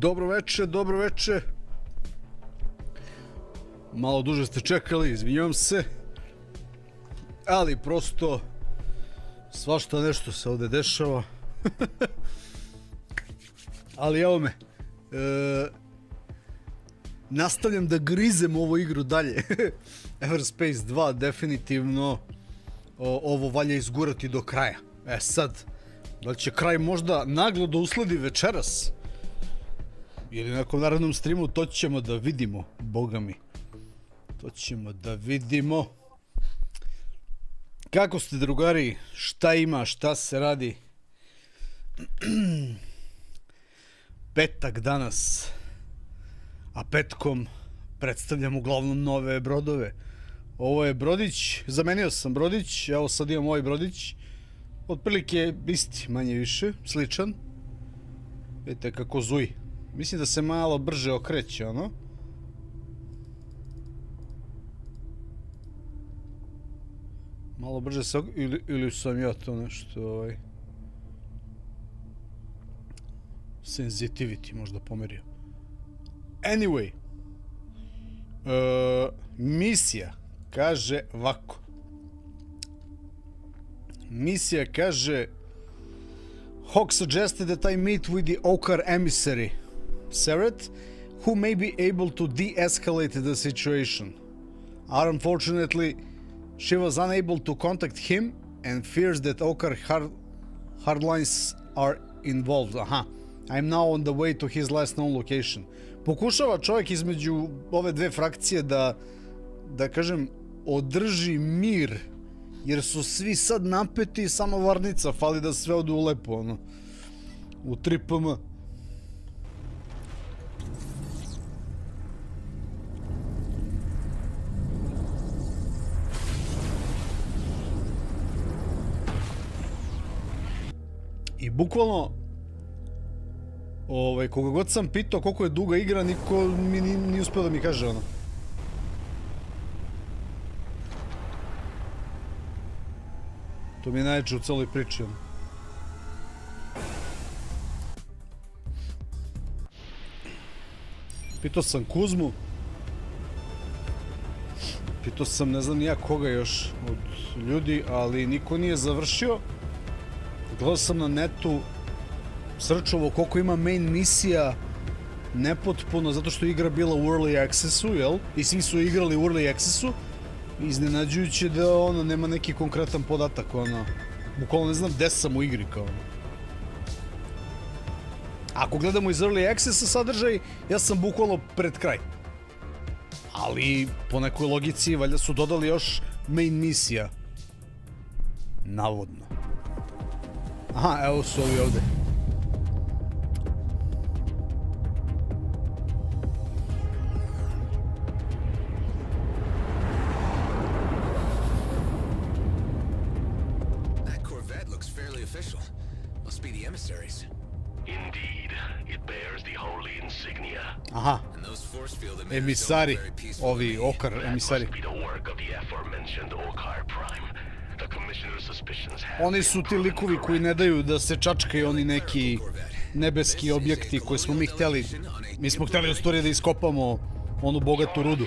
Dobro veče, dobro veče. Malo duže ste čekali, izvinjavam se. Ali prosto svašta nešto se ovdje dešava. Ali evo me. Nastavljam da grizem ovu igru dalje. EVERSPACE 2 definitivno ovo valja izgurati do kraja. E sad, da li će kraj možda naglo da usledi večeras? Ili na nekom narednom streamu, to ćemo da vidimo, boga mi. To ćemo da vidimo. Kako ste, drugari? Šta ima, šta se radi? Petak danas. A petkom predstavljam uglavnom nove brodove. Ovo je brodić, zamenio sam brodić, evo sad imam ovaj brodić. Otprilike isti, manje više, sličan. Vidite kako zuji. Mislim da se malo brže okreće, ono. Malo brže se ili sam ja to nešto, sensitivity možda pomerio. Anyway. Misija kaže ovako. Misija kaže Hawk suggested that I meet with the Okar emissary Seret, who may be able to de-escalate the situation. Unfortunately, she was unable to contact him and fears that Okar hardlines are involved. Aha, I'm now on the way to his last known location. Pokušava čovjek između ove dve frakcije da kažem, održi mir, jer su svi sad napeti, samo varnica fali da sve odu u lepo, ono, u 3PM. I bukvalno, koga god sam pitao koliko je duga igra, niko mi nije uspio da mi kaže, ono. To mi je najjače u celoj priči, ono. Pitao sam Kuzmu. Pitao sam ne znam nijak koga još od ljudi, ali niko nije završio. Gledao sam na netu, srčovo koliko ima main misija, nepotpuno, zato što je igra bila u early accessu, jel? I svi su igrali u early accessu. Iznenađujuće da ono nema neki konkretan podatak, ono, bukvalno ne znam gde sam u igri, kao. Ako gledamo iz early accessa sadržaj, ja sam bukvalno pred kraj. Ali po nekoj logici valjda su dodali još main misija. Navodno. Aha, evo su ovi ovde. Aha, emisari, ovi Okar emisari. Oni su ti likovi koji ne daju da se čačkaju oni neki nebeski objekti koje smo mi htjeli. Mi smo htjeli u stvari da iskopamo onu bogatu rudu.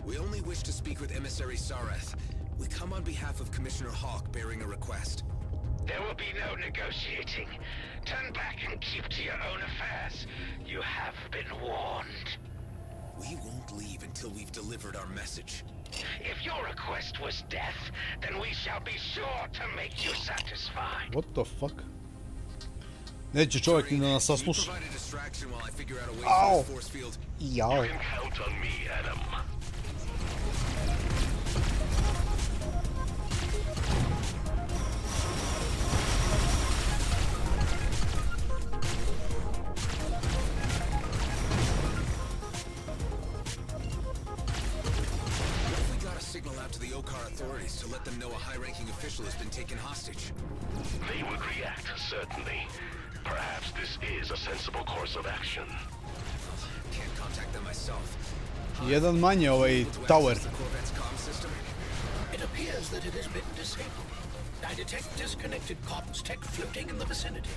We only wish to speak with emissary Sareth. We come on behalf of Commissioner Hawk bearing a request. There will be no negotiating. Turn back and keep to your own affairs. You have been warned. We won't leave until we've delivered our message. If your request was death, then we shall be sure to make you satisfied. What the fuck? Neće čovjek ni da nas sasluša. Au! Jao. You can count on me, Adam. Authorities to let them know a high-ranking official has been taken hostage. They would react, certainly. Perhaps this is a sensible course of action. Can't contact them myself. Jedan manje ovaj tower. It appears that it has been disabled. I detect disconnected comms tech floating in the vicinity.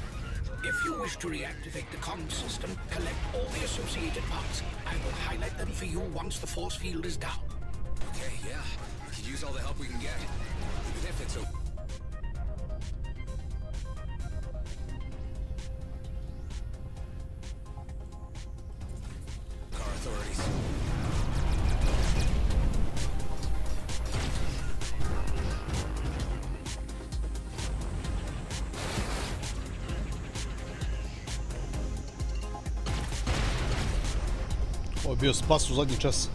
If you wish to reactivate the comms system, collect all the associated parts. I will highlight them for you once the force field is down. Okay, yeah. We could use all the help we can get. Even if it's a... Car authorities. Ovo je bio spas u zadnji čas.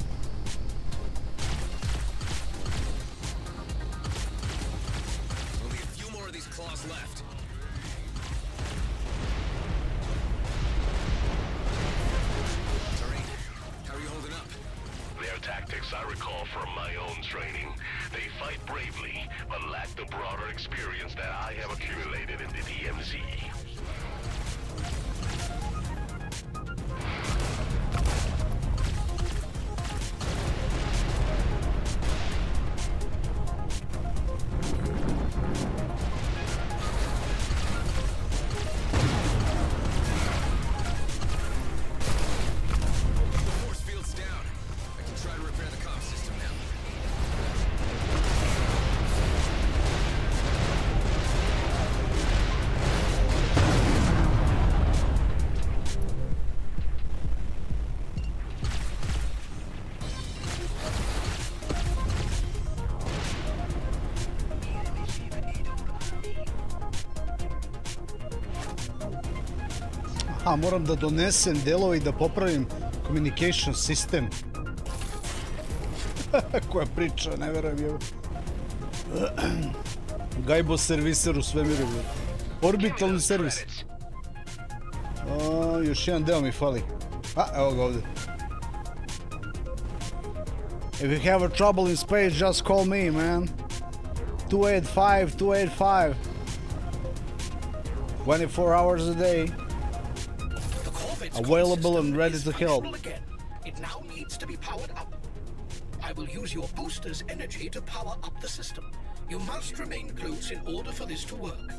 Only a few more of these claws left. Terrain, how are you holding up? Their tactics I recall from my own training. They fight bravely, but lack the broader experience that I have accumulated in the DMZ. A, moram da donesem delove i da popravim communication system. Koja priča, ne verujem je. Gajbo serviser u svemiru. Orbitalni servis. Još jedan deo mi fali. A, evo ga ovdje. If you have a trouble in space, just call me, man. 285. 24 hours a day. Available and ready to help. It now needs to be powered up. I will use your booster's energy to power up the system. You must remain close in order for this to work.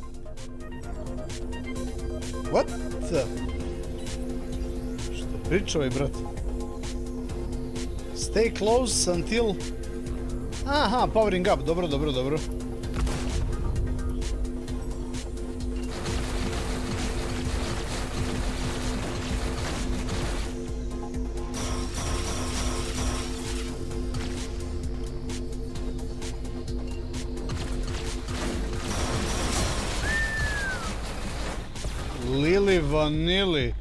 What the? Što pričao je, brat? Stay close until... Aha, powering up. Dobro. Lili vanili.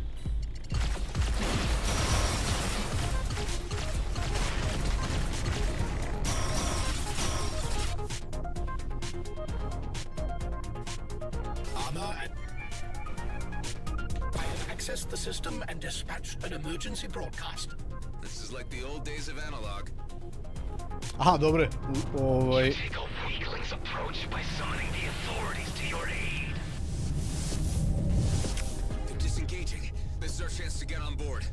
Accessed the system and dispatched an emergency broadcast. This is like the old days of analog. Aha, dobre. Take a weakling's approach by summoning the authorities to your aid. They're disengaging. This is our chance to get on board.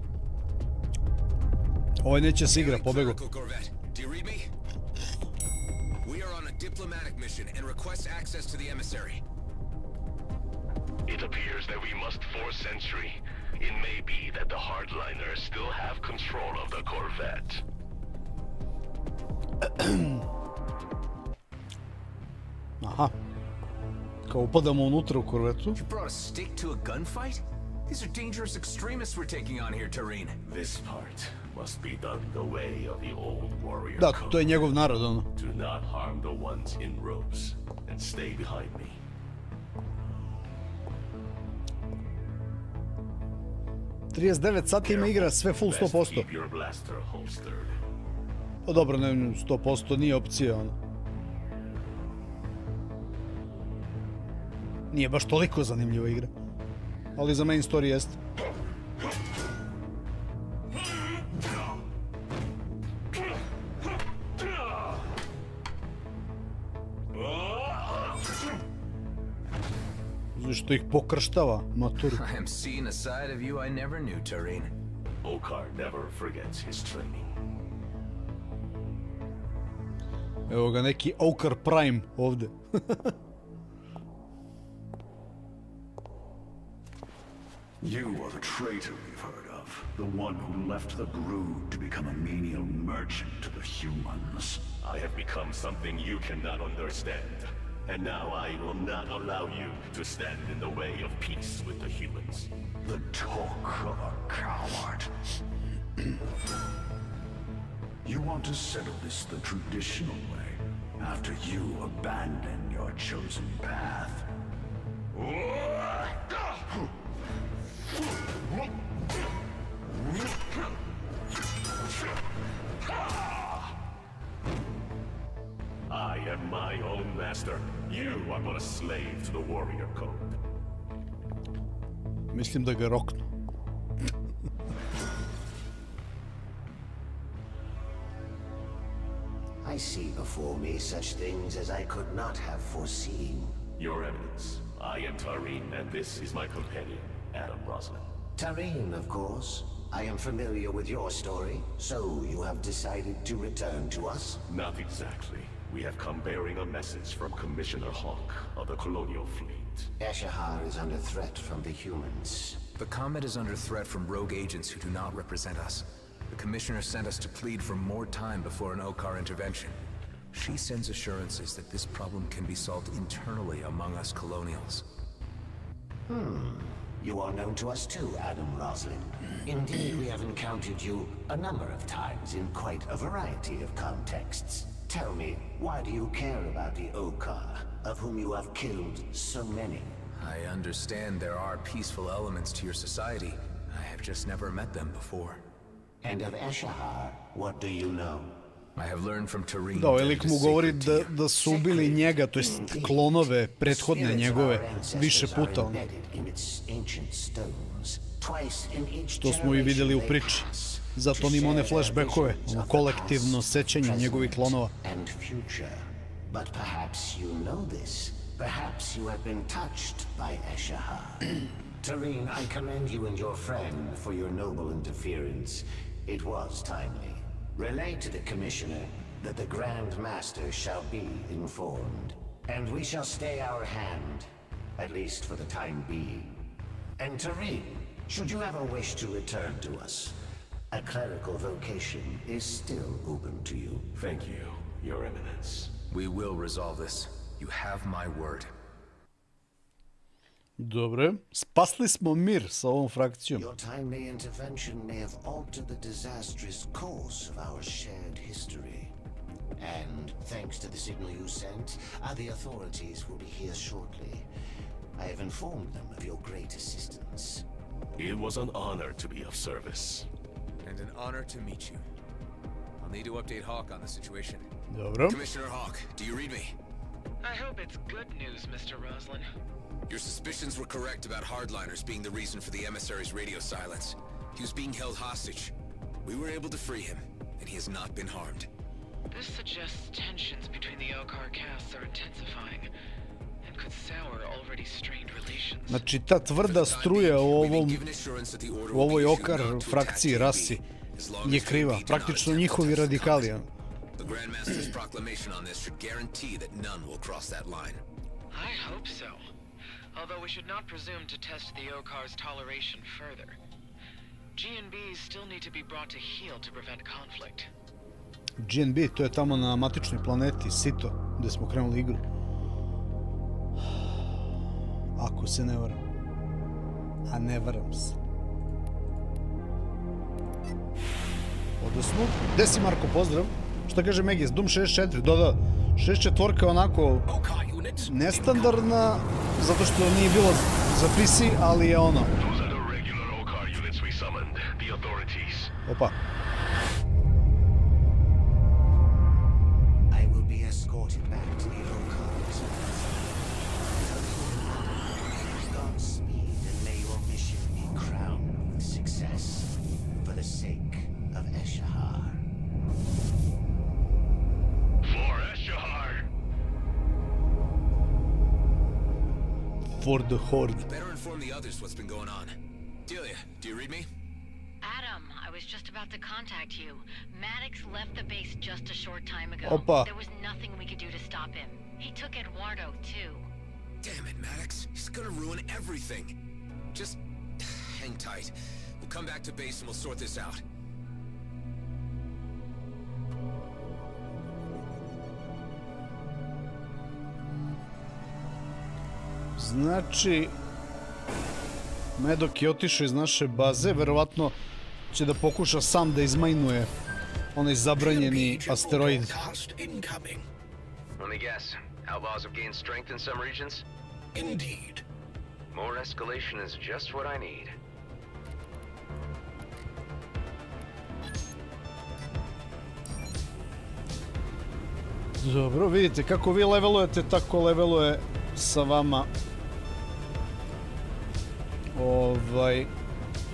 Ovo neće se igra, pobegu. Do you read me? We are on a diplomatic mission and request access to the emissary. It appears that we must force entry. It may be that the hardliners still have control of the corvette. Aha. Kao upadamo unutra u korvetu. You brought a stick to a gunfight? These are dangerous extremists we're taking on here, Terrain. This part must be done the way of the old warrior Da, code. to je njegov narod, ono. Do not harm the ones in robes and stay behind me. $39 sati ima igra sve full 100%. Keep your blaster holstered. Pa dobro, ne, 100% nije opcija, ono. Nije baš toliko zanimljiva igra. Ali za main story jeste. Što ih pokrštava, maturi. I am seeing a side of you I never knew, Terrain. Okar never forgets his training. Evo ga neki Okar Prime ovdje. You are the traitor we've heard of. The one who left the brood to become a menial merchant to the humans. I have become something you cannot understand. And now I will not allow you to stand in the way of peace with the humans. The talk of a coward. You want to settle this the traditional way, after you abandon your chosen path. I am my own master. You are but a slave to the warrior code. Mislim da ga roknu. I see before me such things as I could not have foreseen. Your Eminence, I am Tareen, and this is my companion, Adam Roslin. Tareen, of course. I am familiar with your story, so you have decided to return to us? Not exactly. We have come bearing a message from Commissioner Hawk of the Colonial Fleet. Eshahar is under threat from the humans. The Comet is under threat from rogue agents who do not represent us. The Commissioner sent us to plead for more time before an Okar intervention. She sends assurances that this problem can be solved internally among us Colonials. You are known to us too, Adam Roslin. Indeed, we have encountered you a number of times in quite a variety of contexts. Tell me, why do you care about the Okar, of whom you have killed so many? I understand there are peaceful elements to your society. I have just never met them before. And of Eshahar, what do you know? I have learned from Tareen. Da, ovaj lik mu govori da su ubili njega, to jest klonove, prethodne njegove, više puta. Ono. Što smo i vidjeli u priči. Zato on ima one flashbackove, ono kolektivno sećanje njegovih klonova. But perhaps you know this. Perhaps you have been touched by Eshahar. Tareen, I commend you and your friend for your noble interference. It was timely. Relay to the Commissioner that the Grand Master shall be informed. And we shall stay our hand, at least for the time being. And Tareen, should you ever wish to return to us, a clerical vocation is still open to you. Thank you, Your Eminence. We will resolve this. You have my word. Dobre, spasli smo mir sa ovom frakcijom. Your timely intervention may have altered the disastrous course of our shared history. And thanks to the signal you sent, the authorities will be here shortly. I have informed them of your great assistance. It was an honor to be of service. And an honor to meet you. I'll need to update Hawk on the situation. Dobro. Commissioner Hawk, do you read me? I hope it's good news, Mr. Roslin. Your suspicions were correct about hardliners being the reason for the emissary's radio silence. He was being held hostage. We were able to free him, and he has not been harmed. This suggests tensions between the Okar castes are intensifying and could sour already strained relations. Znači, ta tvrda struja u ovoj Okar frakciji, rasi, je kriva. Praktično njihovi radikali. The Grandmaster's proclamation on this should guarantee that none will cross that line. I hope so. Although we should not presume to test the Okar's toleration further. GNBs still need to be brought to heel to prevent conflict. GNB, to je tamo na matičnoj planeti, Sito, gdje smo krenuli igru. Ako se ne varam. A ne varam se. Ovdje smo. Gde si, Marko, pozdrav? Šta kaže Megis? Doom 64, da. 64 je onako nestandardna, zato što nije bilo za PC, ali je ono. Opa. I will be escorted back to the Okars. Godspeed, and may your mission be crowned with success for the sake of Eshahar. For the Horde. Better inform the others what's been going on. Delia, do you read me? Adam, I was just about to contact you. Maddox left the base just a short time ago. Opa. There was nothing we could do to stop him. He took Eduardo, too. Damn it, Maddox. He's gonna ruin everything. Just hang tight. We'll come back to base and we'll sort this out. Znači, Medok je otišao iz naše baze, verovatno će da pokuša sam da izmajnuje onaj zabranjeni asteroid. Let me guess, outlaws have gained strength in some regions? Indeed. More escalation is just what I need. Dobro, vidite, kako vi levelujete, tako leveluje sa vama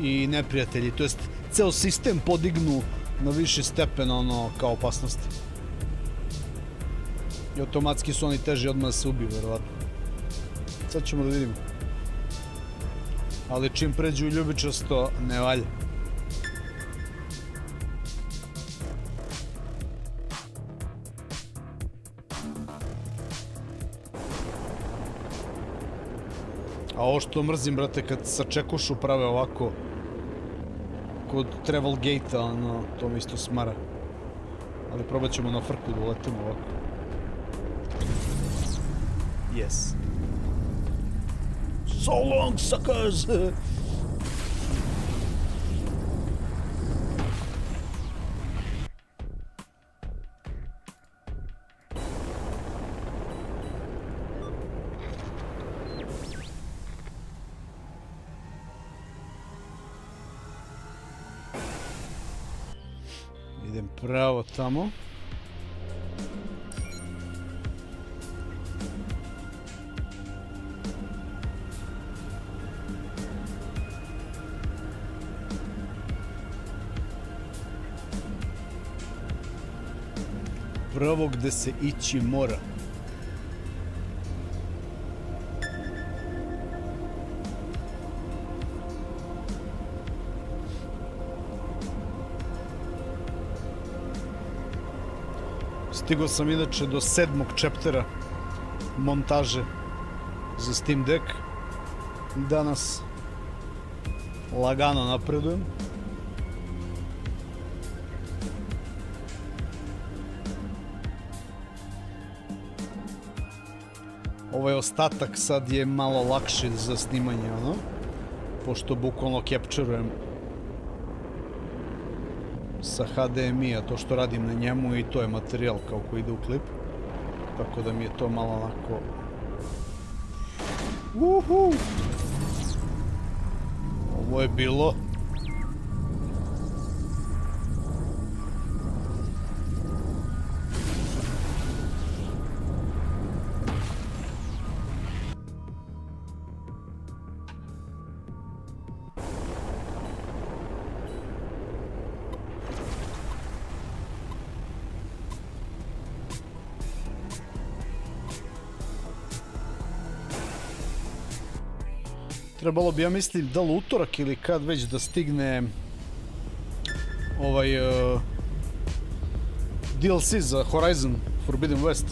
i neprijatelji, to jest ceo sistem podignu na viši stepen ono kao opasnosti i automatski su oni teži odmah da se ubiju, verovatno. Sad ćemo da vidimo, ali čim pređu u ljubičasto ne valja. A ovo što mrzim, brate, kad sačekušu prave ovako kod travel gate-a, ono, to mi isto smara. Ali probat ćemo na frku da uletimo ovako. Yes. So long, suckers! Idem pravo tamo. Pravo gde se ići mora. Stigao sam inače do 7. chaptera montaže za Steam Deck. Danas lagano napredujem. Ovaj ostatak sad je malo lakši za snimanje, ono, pošto bukvalno capturujem sa HDMI-a to što radim na njemu i to je materijal kao koji ide u klip, tako da mi je to malo onako ovo je bilo trebalo bi, ja mislim, da li utorak ili kad već da stigne ovaj DLC za Horizon Forbidden West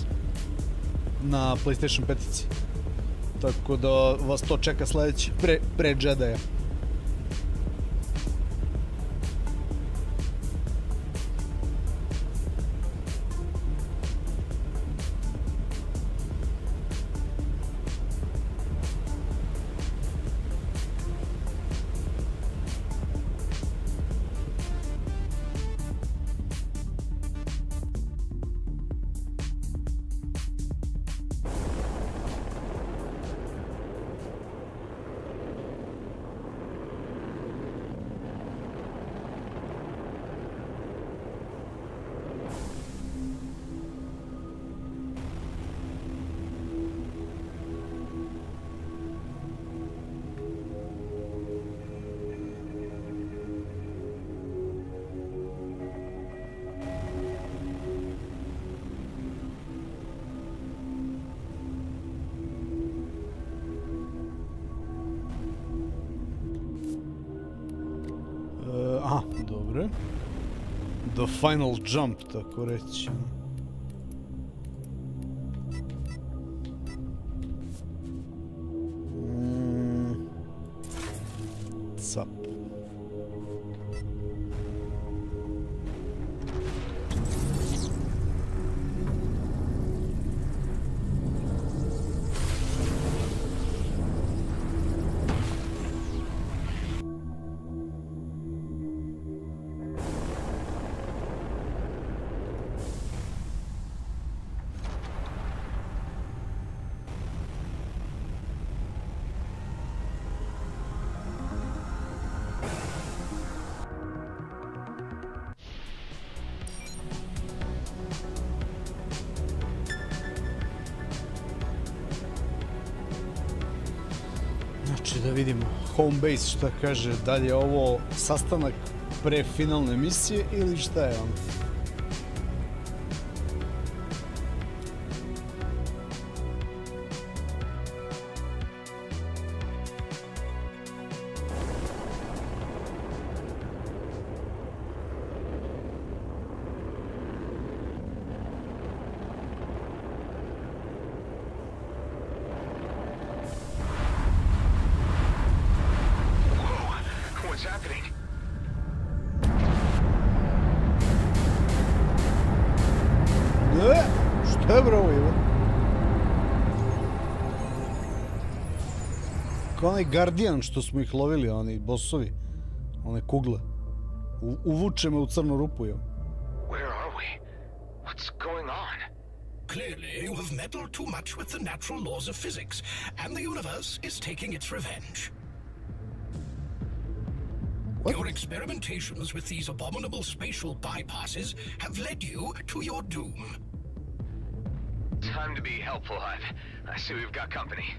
na PlayStation 5. Tako da vas to čeka sledeće, pre Jedija. Aha, dobro. The final jump, tako reći. Cap. vidimo home base šta kaže, da li je ovo sastanak pre finalne misije ili šta je ono? Šta je bro ovo je? Kao onaj Guardian što smo ih lovili, oni bossovi, one kugle. Uvuče me u crnu rupu, jo. Where are we? What's going on? Clearly, you have meddled too much with the natural laws of physics, and the universe is taking its revenge. What? Your experimentations with these abominable spatial bypasses have led you to your doom. Time to be helpful, Hive. I see we've got company.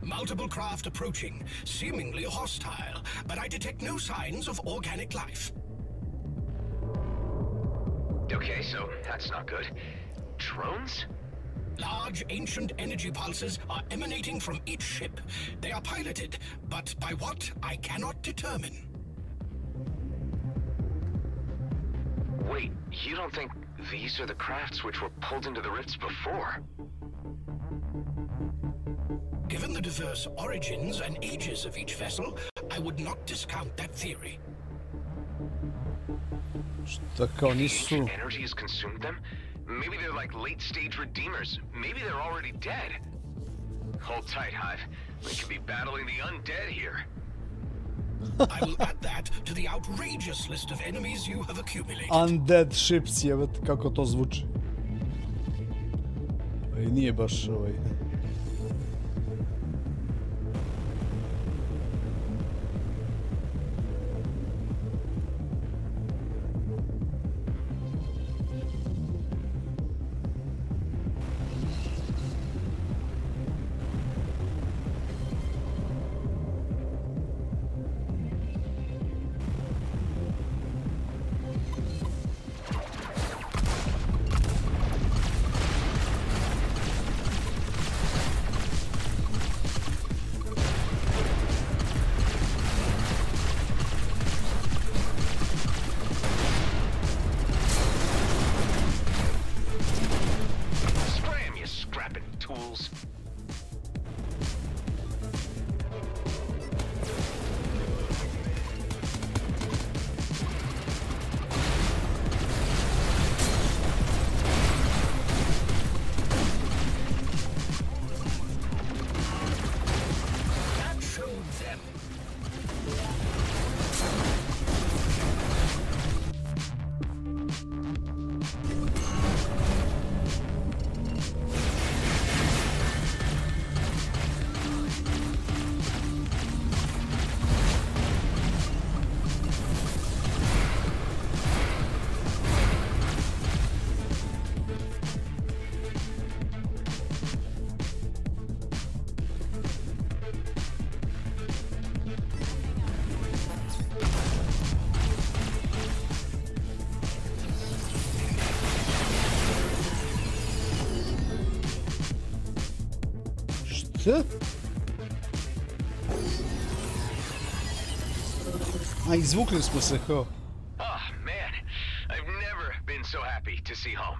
Multiple craft approaching, seemingly hostile, but I detect no signs of organic life. Okay, so that's not good. Drones? Large, ancient energy pulses are emanating from each ship. They are piloted, but by what, I cannot determine. Wait, you don't think these are the crafts which were pulled into the rifts before? Given the diverse origins and ages of each vessel, I would not discount that theory. Šta kao nisu... Energy has consumed them? Maybe they're like late-stage redeemers. Maybe they're already dead. Hold tight, Hive. We could be battling the undead here. I will add that to the outrageous list of enemies you have accumulated. Undead ships, jevet, kako to zvuči. I nije baš ovaj... A izvukli smo se kao. Oh man, I've never been so happy to see home.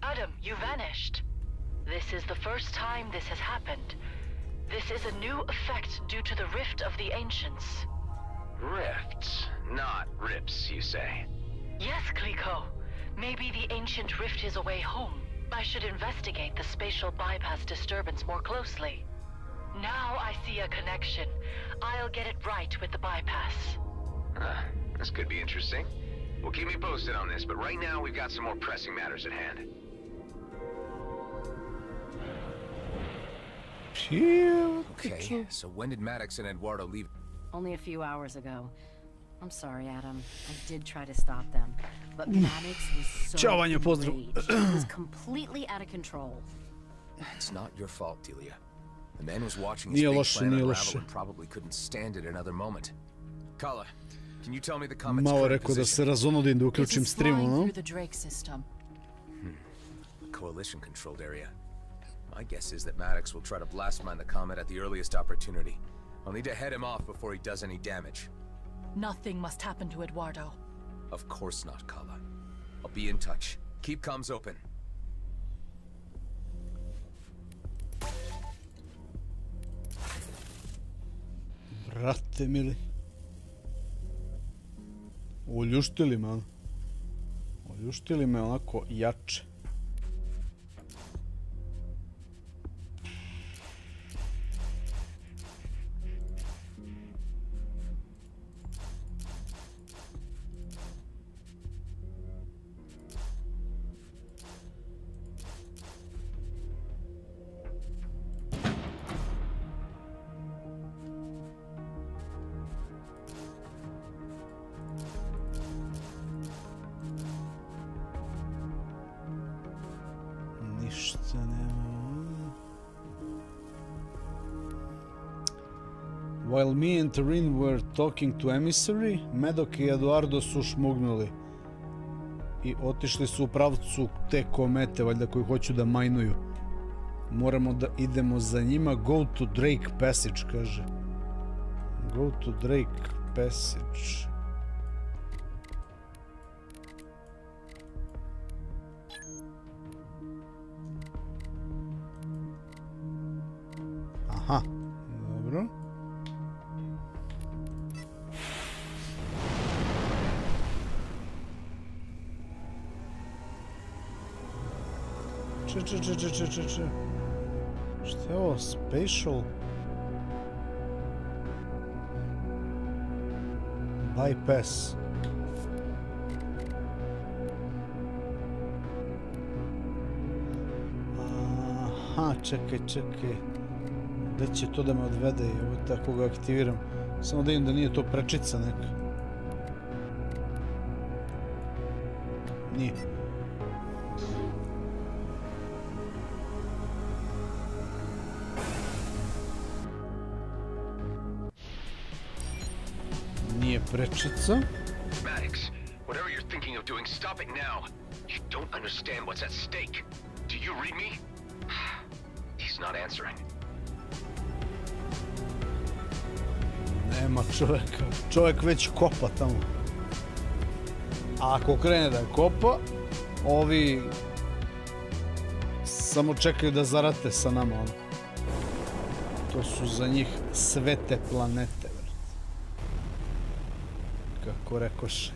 Adam, you vanished. This is the first time this has happened. This is a new effect due to the rift of the ancients. Rifts, not rips, you say? Yes, Kliko. Maybe the ancient rift is a way home. I should investigate the spatial bypass disturbance more closely. Now I see a connection. I'll get it right with the bypass. This could be interesting. Well, keep me posted on this, but right now we've got some more pressing matters at hand. Okay, so when did Maddox and Eduardo leave? Only a few hours ago. I'm sorry, Adam. I did try to stop them, but Maddox was so enraged. He was completely out of control. It's not your fault, Delia. The man was watching his big plan unravel and probably couldn't stand it another moment. Kala, can you tell me the comet's current position? Da se razonodim, da uključim stream, no? Coalition-controlled area. My guess is that Maddox will try to blast mine the comet at the earliest opportunity. I'll need to head him off before he does any damage. Nothing must happen to Eduardo. Of course not, Kala. I'll be in touch. Keep comms open. Brate mili. Uljuštili me, ono. Uljuštili me onako jače. While me and Tareen were talking to emissary, Medok I Eduardo su šmugnuli I otišli su u pravcu te komete, valjda koju hoću da majnuju. Moramo da idemo za njima. Go to Drake Passage, kaže. Go to Drake Passage. Aha, dobro. Če. Šta je ovo? Spatial bypass. Aha, čekaj. Gde će to da me odvede? Evo tako ga aktiviram. Samo da vidim da nije to prečica neka. Nije. Prečica. Maddox, whatever you're thinking of doing, stop it now. You don't understand what's at stake. Do you read me? He's not answering. Nema čovjeka. Čovjek već kopa tamo. A ako krene da kopa, ovi samo čekaju da zarate sa nama. To su za njih svete planete. Kako rekoše.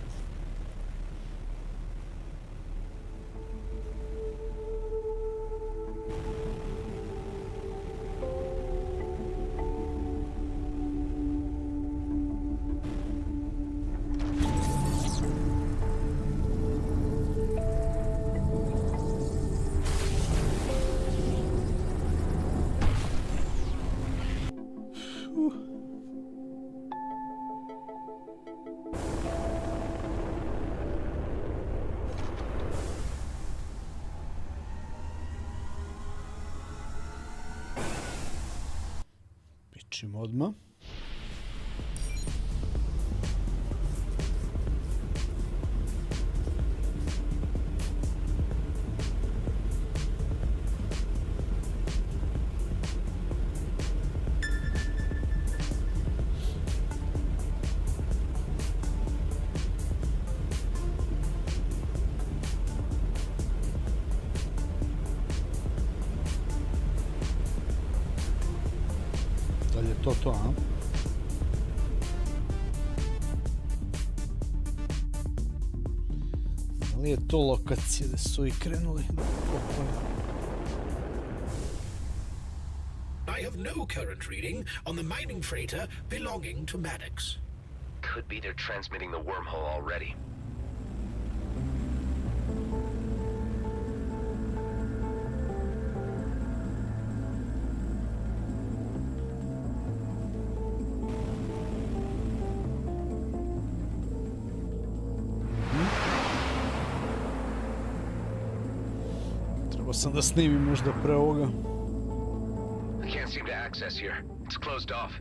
Odmah. To, a? Da li je to lokacija da su I krenuli da kopaju? I have no current reading on the mining freighter belonging to Maddox. Could be they're transmitting the wormhole already. Sam da snimim možda pre ovoga. I can't seem to access here. It's closed off.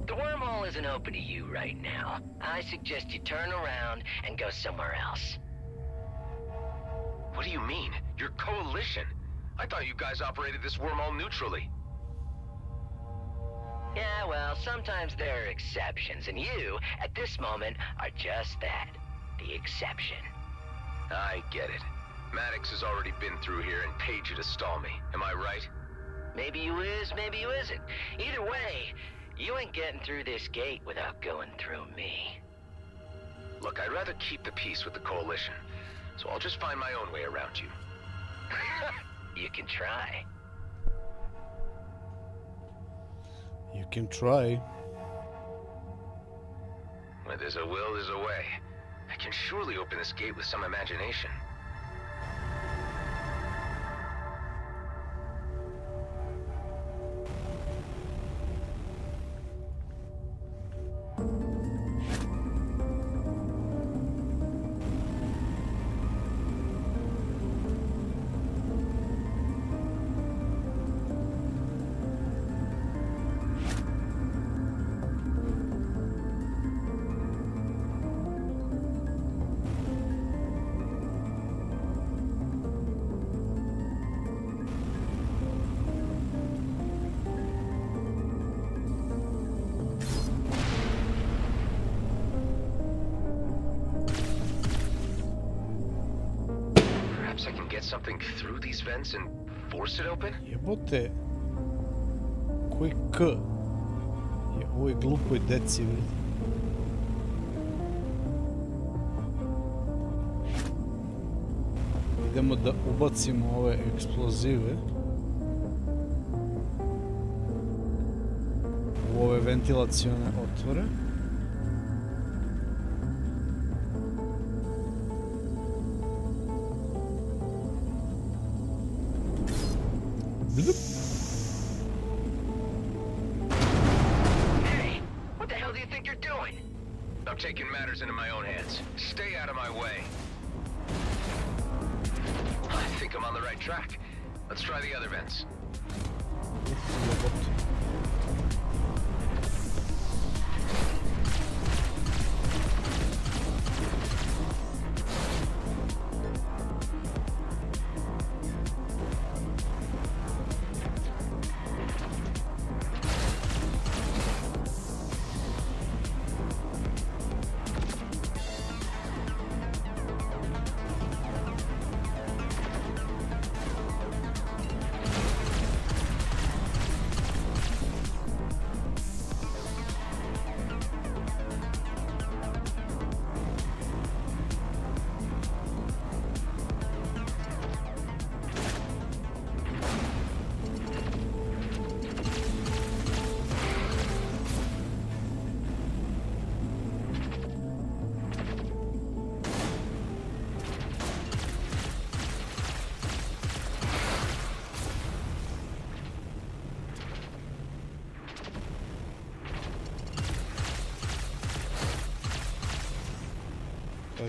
The wormhole isn't open to you right now. I suggest you turn around and go somewhere else. What do you mean? Your coalition? I thought you guys operated this wormhole neutrally. Yeah, well, sometimes there are exceptions, and you, at this moment, are just that. The exception. I get it. Maddox has already been through here and paid you to stall me. Am I right? Maybe you is, maybe you isn't. Either way, you ain't getting through this gate without going through me. Look, I'd rather keep the peace with the coalition, so I'll just find my own way around you. You can try. You can try. Where there's a will, there's a way. I can surely open this gate with some imagination. I can get something through these vents and force it open? Jebote. Koji K? Je ovoj glupoj deci, vidi. Idemo da ubacimo ove eksplozive u ove ventilacione otvore. Hey, what the hell do you think you're doing? I'm taking matters into my own hands. Stay out of my way. I think I'm on the right track. Let's try the other vents.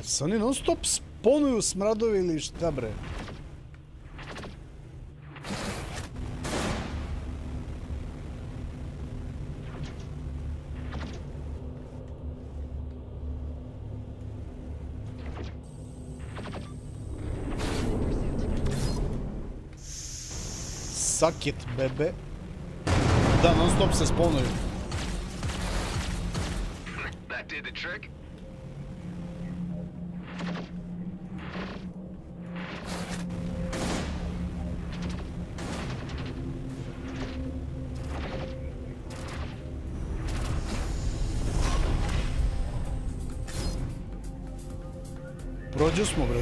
Se oni non stop sponuju smradovi ili šta bre? Suck it, bebe. Da, non stop se sponuju. That did the trick. Prođe smo, bre.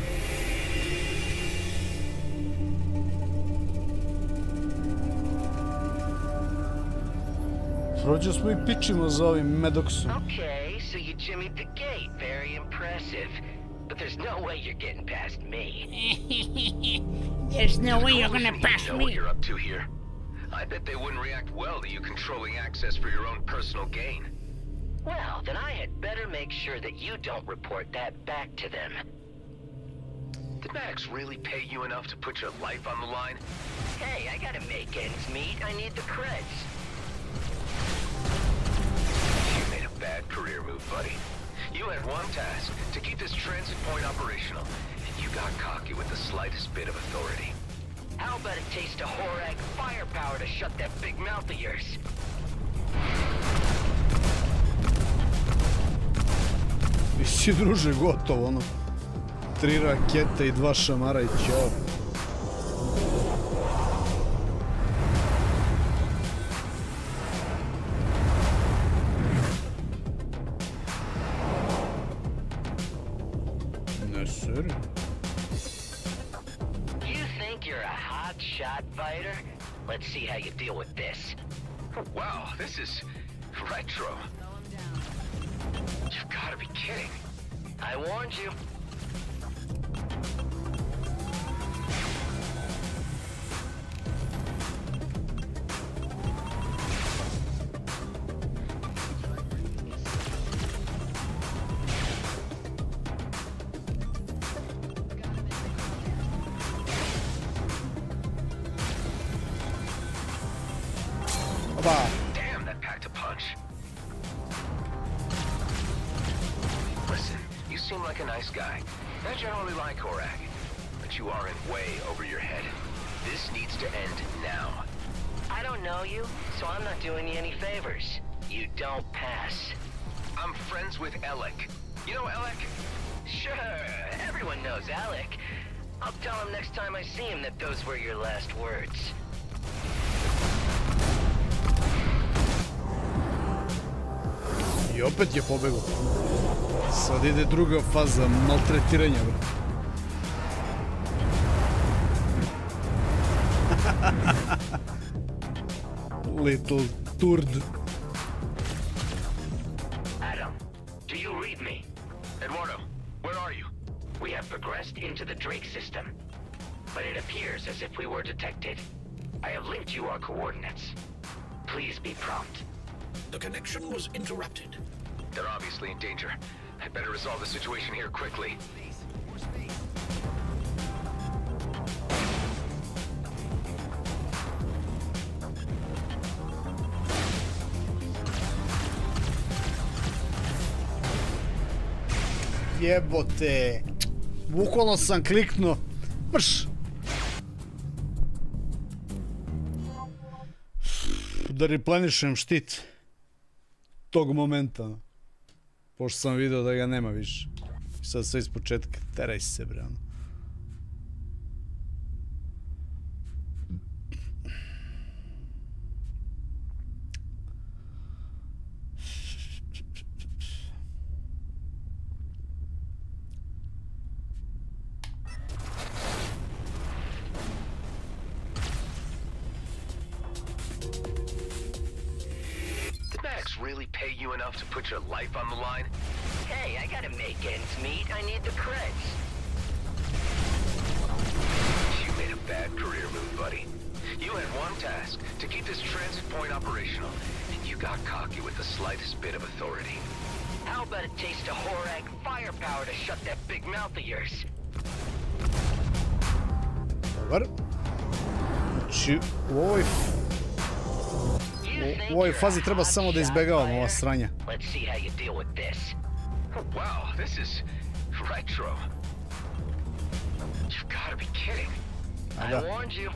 Prođe smo i pičimo za ovim medoksom. Okay, so you jimmied the gate. Very impressive. But there's no way you're getting past me. There's no way you're gonna pass know me. What you're up to here. I bet they wouldn't react well to you controlling access for your own personal gain. Well, then I had better make sure that you don't report that back to them. Did Maddox really pay you enough to put your life on the line? Hey, I gotta make ends meet. I need the creds. You made a bad career move, buddy. You had one task, to keep this transit point operational, and you got cocky with the slightest bit of authority. How about a taste of Horag firepower to shut that big mouth of yours? I si druže, gotovo, ono. 3 rakete i 2 šamara i ćao. Ne, serio? You think you're a hot shot fighter? Let's see how you deal with this. Wow, this is retro. You've got to be kidding. I warned you. Damn, that packed a punch. Listen, you seem like a nice guy. I generally like Horag, but you are in way over your head. This needs to end now. I don't know you, so I'm not doing you any favors. You don't pass. I'm friends with Alec. You know Alec? Sure, everyone knows Alec. I'll tell him next time I see him that those were your last words. I opet je pobegao. Sad ide druga faza maltretiranja, bro. Little turd. Adam, do you read me? Eduardo, where are you? We have progressed into the Drake system, but it appears as if we were detected. I have linked you our coordinates. Please be prompt. The connection was interrupted. They're obviously in danger. I'd better resolve the situation here quickly. Jebote. Bukvalno sam kliknuo. Mrš. Da replenišem štit tog momenta, pošto sam vidio da ga nema više. I sad sve iz početka, teraj se, bre, ono. Really pay you enough to put your life on the line? Hey, I gotta make ends meet. I need the creds. You made a bad career move, buddy. You had one task, to keep this transit point operational, and you got cocky with the slightest bit of authority. How about a taste of Horag firepower to shut that big mouth of yours? Dobar. Znači, u ovoj fazi treba samo da izbegavamo ova sranja. Let's see how you deal with this. Wow, this is retro. You've got to be kidding. I warned you.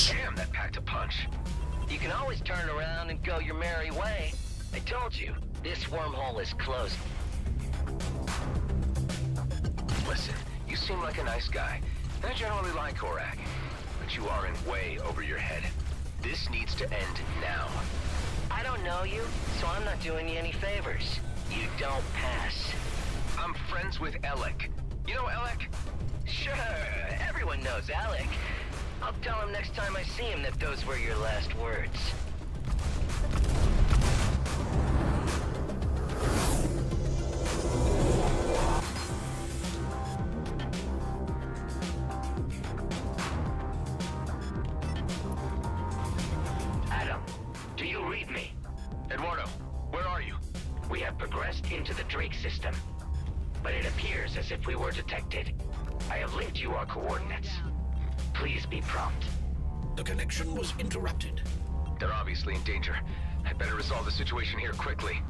Damn, that packed a punch. You can always turn around and go your merry way. I told you, this wormhole is closed. Listen, you seem like a nice guy. I generally like Horag, but you are in way over your head. This needs to end now. I don't know you, so I'm not doing you any favors. You don't pass. I'm friends with Alec. You know Alec? Sure, everyone knows Alec. I'll tell him next time I see him that those were your last words. Read me. Eduardo, where are you? We have progressed into the Drake system, but it appears as if we were detected. I have linked you our coordinates. Please be prompt. The connection was interrupted. They're obviously in danger. I'd better resolve the situation here quickly.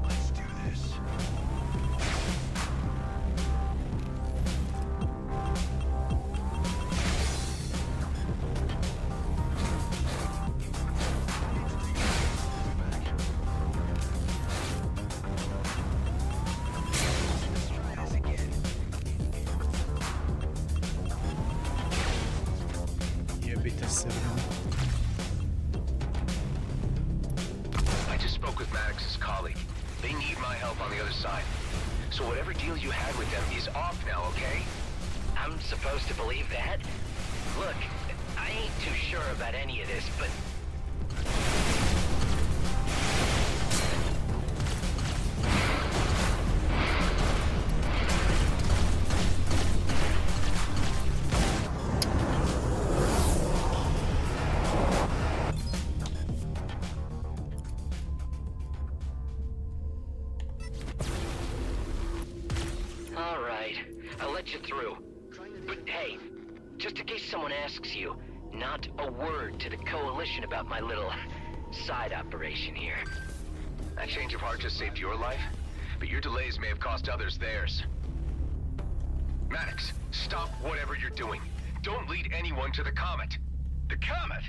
Let's do this. I just spoke with Maddox's colleague. They need my help on the other side. So whatever deal you had with them is off now, okay? I'm supposed to believe that? Look, I ain't too sure about any of this, but... Not a word to the Coalition about my little side operation here. That change of heart just saved your life, but your delays may have cost others theirs. Maddox, stop whatever you're doing. Don't lead anyone to the Comet. The Comet?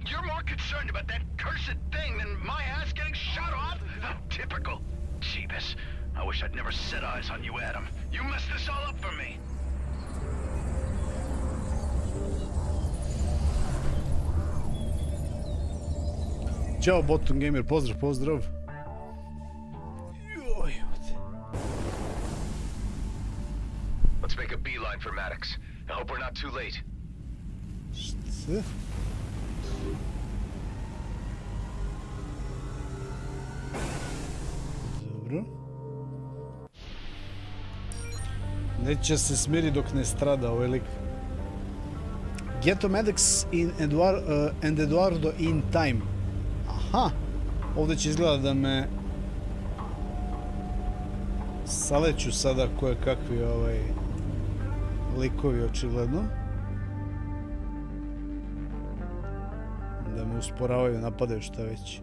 You're more concerned about that cursed thing than my ass getting shot off? Oh, typical. Jeebus. I wish I'd never set eyes on you, Adam. You messed this all up for me. Ćao Bottom Gamer, pozdrav, pozdrav. Let's make a beeline for Maddox. I hope we're not too late. Šta? Dobro. Neće se smiri dok ne strada ovaj lik. Get to Maddox and Eduardo in time. Aha, ovdje će izgleda da me saleću sada koje kakvi likovi očigledno. Da me usporavaju, napadaju, šta već.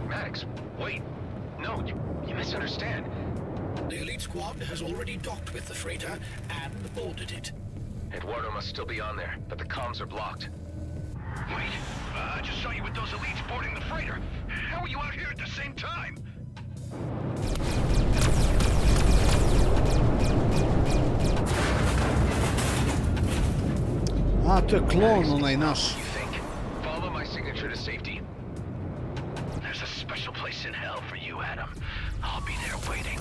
Maddox, wait. No, you misunderstand. The elite squad has already docked with the freighter and boarded it. Eduardo must still be on there, but the comms are blocked. Wait, I just saw you with those elites boarding the freighter. How are you out here at the same time? A, to je klon onaj naš. Follow my signature to safety. There's a special place in hell for you, Adam. I'll be there waiting.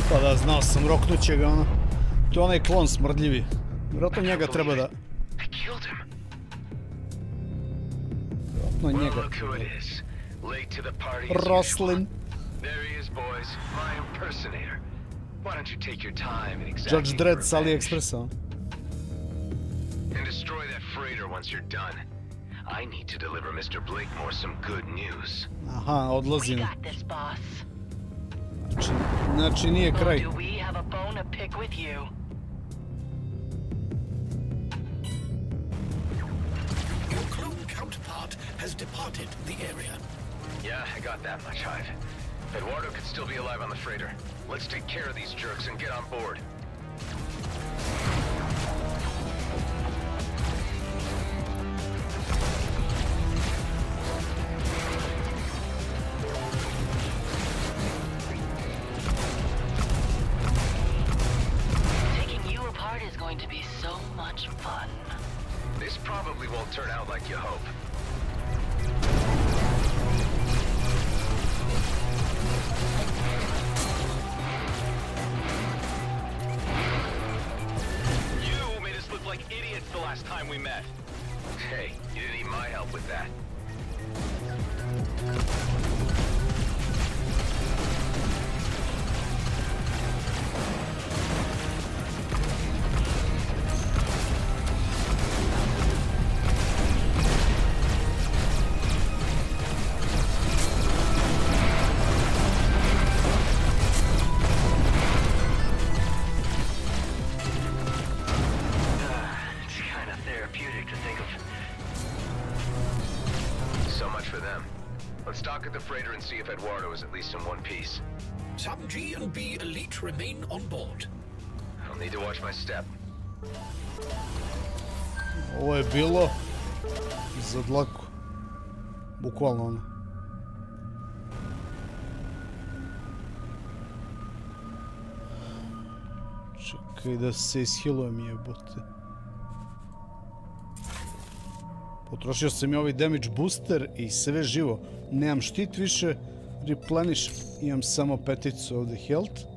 Pa da, znao sam, roknut će ga ono. To je onaj klon smrdljivi. Vjerojatno njega treba da... Vjerojatno njega treba da... Roslin. Judge Dredd s AliExpressa. And destroy that freighter once you're done. I need to deliver Mr. Blakemore some good news. Aha, odlazi. We got this, boss. Znači nije kraj. Do we have a bone to pick with you? Your clone counterpart has departed the area. Yeah, I got that much, Hive. Eduardo could still be alive on the freighter. Let's take care of these jerks and get on board. Taking you apart is going to be so much fun. This probably won't turn out like you hope. Like idiots the last time we met. Hey, you didn't need my help with that. See if Eduardo is at least in one piece. Some G and B elite remain on board. I'll need to watch my step. Ovo je bilo za dlaku. Bukvalno ono. Čekaj da se ishilujem jebote. Potrošio sam i ovaj damage booster i sve živo. Nemam štit više, replenish, imam samo peticu ovdje health.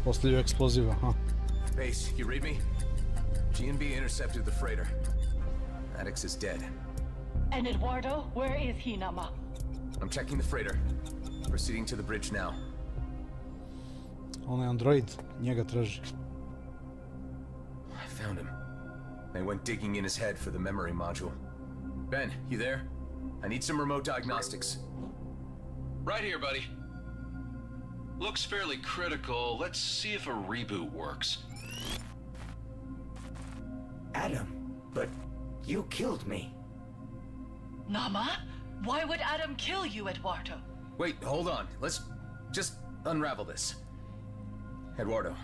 Postavljaju eksploziva, huh? Base, you read me? G&B intercepted the freighter. Maddox is dead. And Eduardo, where is he, Nama? I'm checking the freighter. Proceeding to the bridge now. On je android, njega traži. I found him. They went digging in his head for the memory module. Ben, you there? I need some remote diagnostics. Right here, buddy. Looks fairly critical. Let's see if a reboot works. Adam, but you killed me. Nama? Why would Adam kill you, Eduardo? Wait, hold on. Let's just unravel this. Eduardo,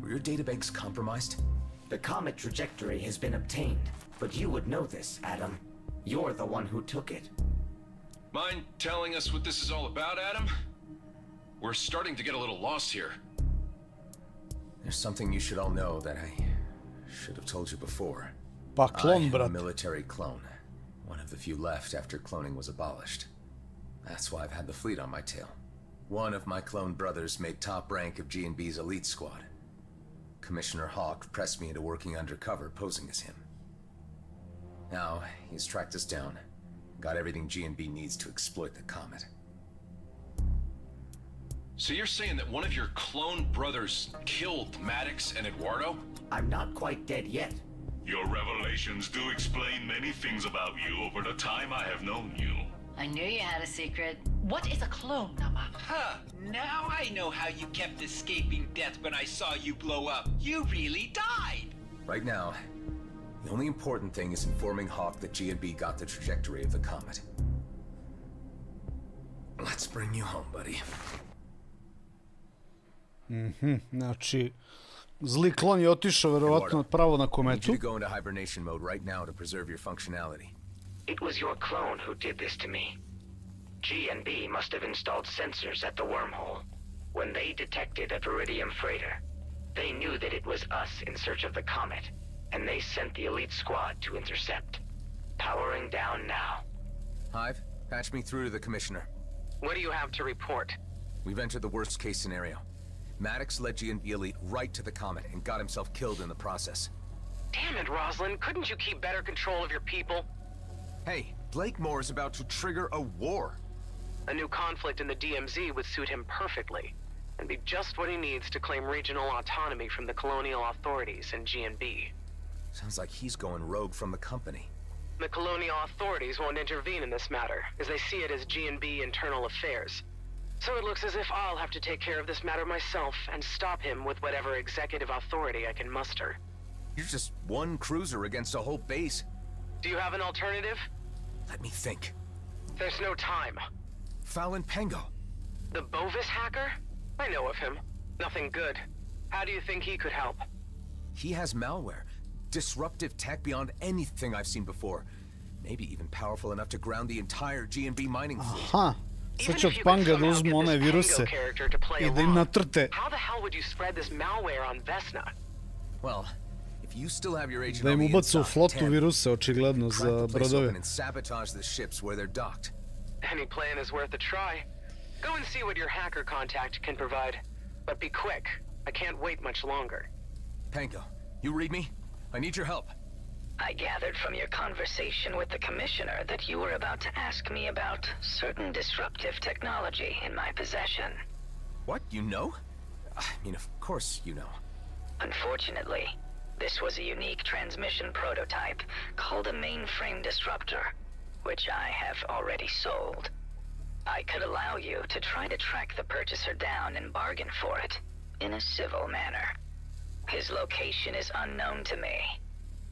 were your databanks compromised? The comet trajectory has been obtained, but you would know this, Adam. You're the one who took it. Mind telling us what this is all about, Adam? We're starting to get a little lost here. There's something you should all know that I should have told you before. Pa klon, I am a brat. military clone. One of the few left after cloning was abolished. That's why I've had the fleet on my tail. One of my clone brothers made top rank of G&B's elite squad. Commissioner Hawk pressed me into working undercover, posing as him. Now, he's tracked us down. Got everything G&B needs to exploit the comet. So you're saying that one of your clone brothers killed Maddox and Eduardo? I'm not quite dead yet. Your revelations do explain many things about you over the time I have known you. I knew you had a secret. What is a clone, Nama? Huh, now I know how you kept escaping death when I saw you blow up. You really died! Right now, the only important thing is informing Hawk that G&B got the trajectory of the comet. Let's bring you home, buddy. Znači, zli klon je otišao verovatno pravo na kometu. I need you to go into hibernation mode right now to preserve your functionality. It was your clone who did this to me. G&B must have installed sensors at the wormhole. When they detected a Viridium freighter, they knew that it was us in search of the comet, and they sent the elite squad to intercept. Powering down now. Hive, patch me through to the Commissioner. What do you have to report? We've entered the worst case scenario. Maddox led G&B elite right to the comet and got himself killed in the process. Damn it, Rosalind. Couldn't you keep better control of your people? Hey, Blakemore is about to trigger a war. A new conflict in the DMZ would suit him perfectly, and be just what he needs to claim regional autonomy from the colonial authorities and G&B. Sounds like he's going rogue from the company. The colonial authorities won't intervene in this matter, as they see it as G&B internal affairs. So it looks as if I'll have to take care of this matter myself and stop him with whatever executive authority I can muster. You're just one cruiser against a whole base. Do you have an alternative? Let me think. There's no time. Fallon Pango. The Bovis hacker? I know of him. Nothing good. How do you think he could help? He has malware. Disruptive tech beyond anything I've seen before. Maybe even powerful enough to ground the entire G&B mining fleet. Aha. Sad će od Panga da uzmu one viruse I da im natrte. How the hell would you spread this malware on Vesna? Well, if you still have your agent Da im ubacu u flotu viruse, očigledno, za brodove. and sabotage the ships where they're docked. Any plan is worth a try. Go and see what your hacker contact can provide. But be quick. I can't wait much longer. Pango, you read me? I need your help. I gathered from your conversation with the Commissioner that you were about to ask me about certain disruptive technology in my possession. What? You know? I mean, of course you know. Unfortunately, this was a unique transmission prototype called a mainframe disruptor, which I have already sold. I could allow you to try to track the purchaser down and bargain for it in a civil manner. His location is unknown to me,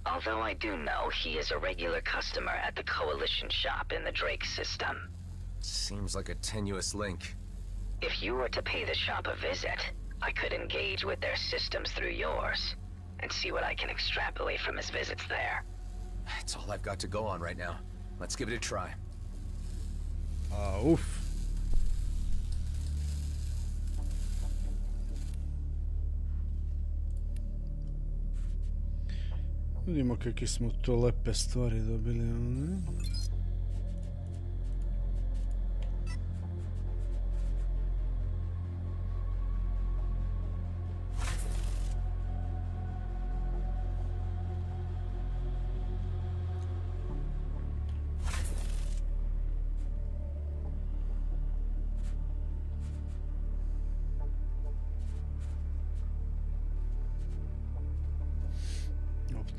although I do know he is a regular customer at the Coalition shop in the Drake system. Seems like a tenuous link. If you were to pay the shop a visit, I could engage with their systems through yours and see what I can extrapolate from his visits there. It's all I've got to go on right now. Let's give it a try. Oof. Vidimo kakve smo to lepe stvari dobili, ne?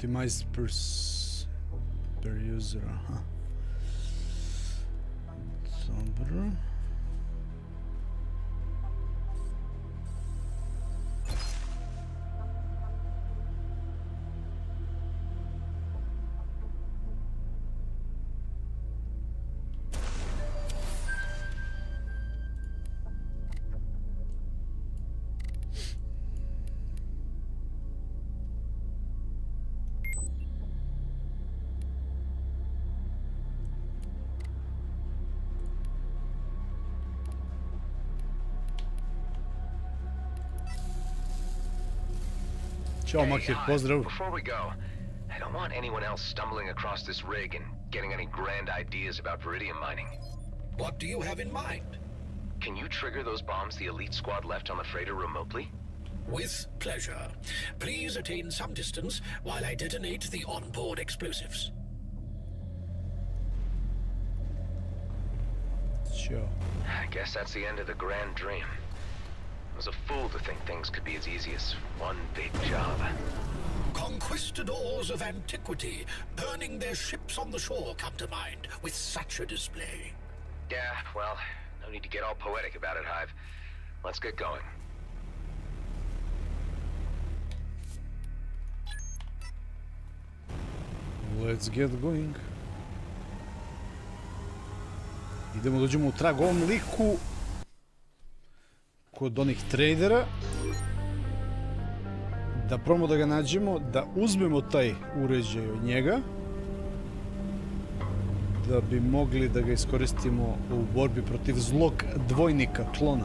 Optimized per user, aha. Dobro. Ćao Makir, pozdrav. Before we go, I don't want anyone else stumbling across this rig and getting any grand ideas about Viridium mining. What do you have in mind? Can you trigger those bombs the elite squad left on the freighter remotely? With pleasure. Please attain some distance while I detonate the onboard explosives. Sure. I guess that's the end of the grand dream. I was a fool to think things could be as easy as one big job. Conquistadors of antiquity, burning their ships on the shore, come to mind with such a display. Yeah, well, no need to get all poetic about it, Hive. Let's get going. Let's get going. Idemo dođemo u trag ovom liku kod onih tradera, da probamo da ga nađemo, da uzmemo taj uređaj od njega, da bi mogli da ga iskoristimo u borbi protiv zlog dvojnika klona.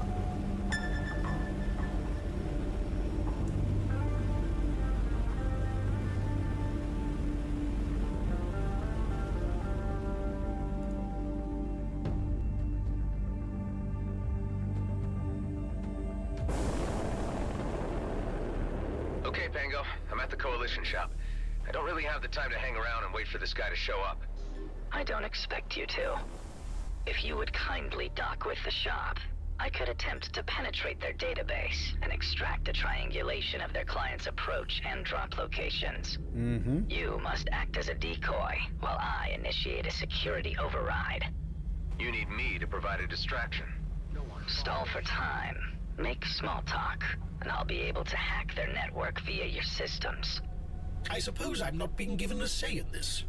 Okay, Pango, I'm at the Coalition shop. I don't really have the time to hang around and wait for this guy to show up. I don't expect you to. If you would kindly dock with the shop, I could attempt to penetrate their database and extract a triangulation of their clients' approach and drop locations. You must act as a decoy, while I initiate a security override. You need me to provide a distraction. Stall for time. Make small talk, and I'll be able to hack their network via your systems. I suppose I'm not being given a say in this.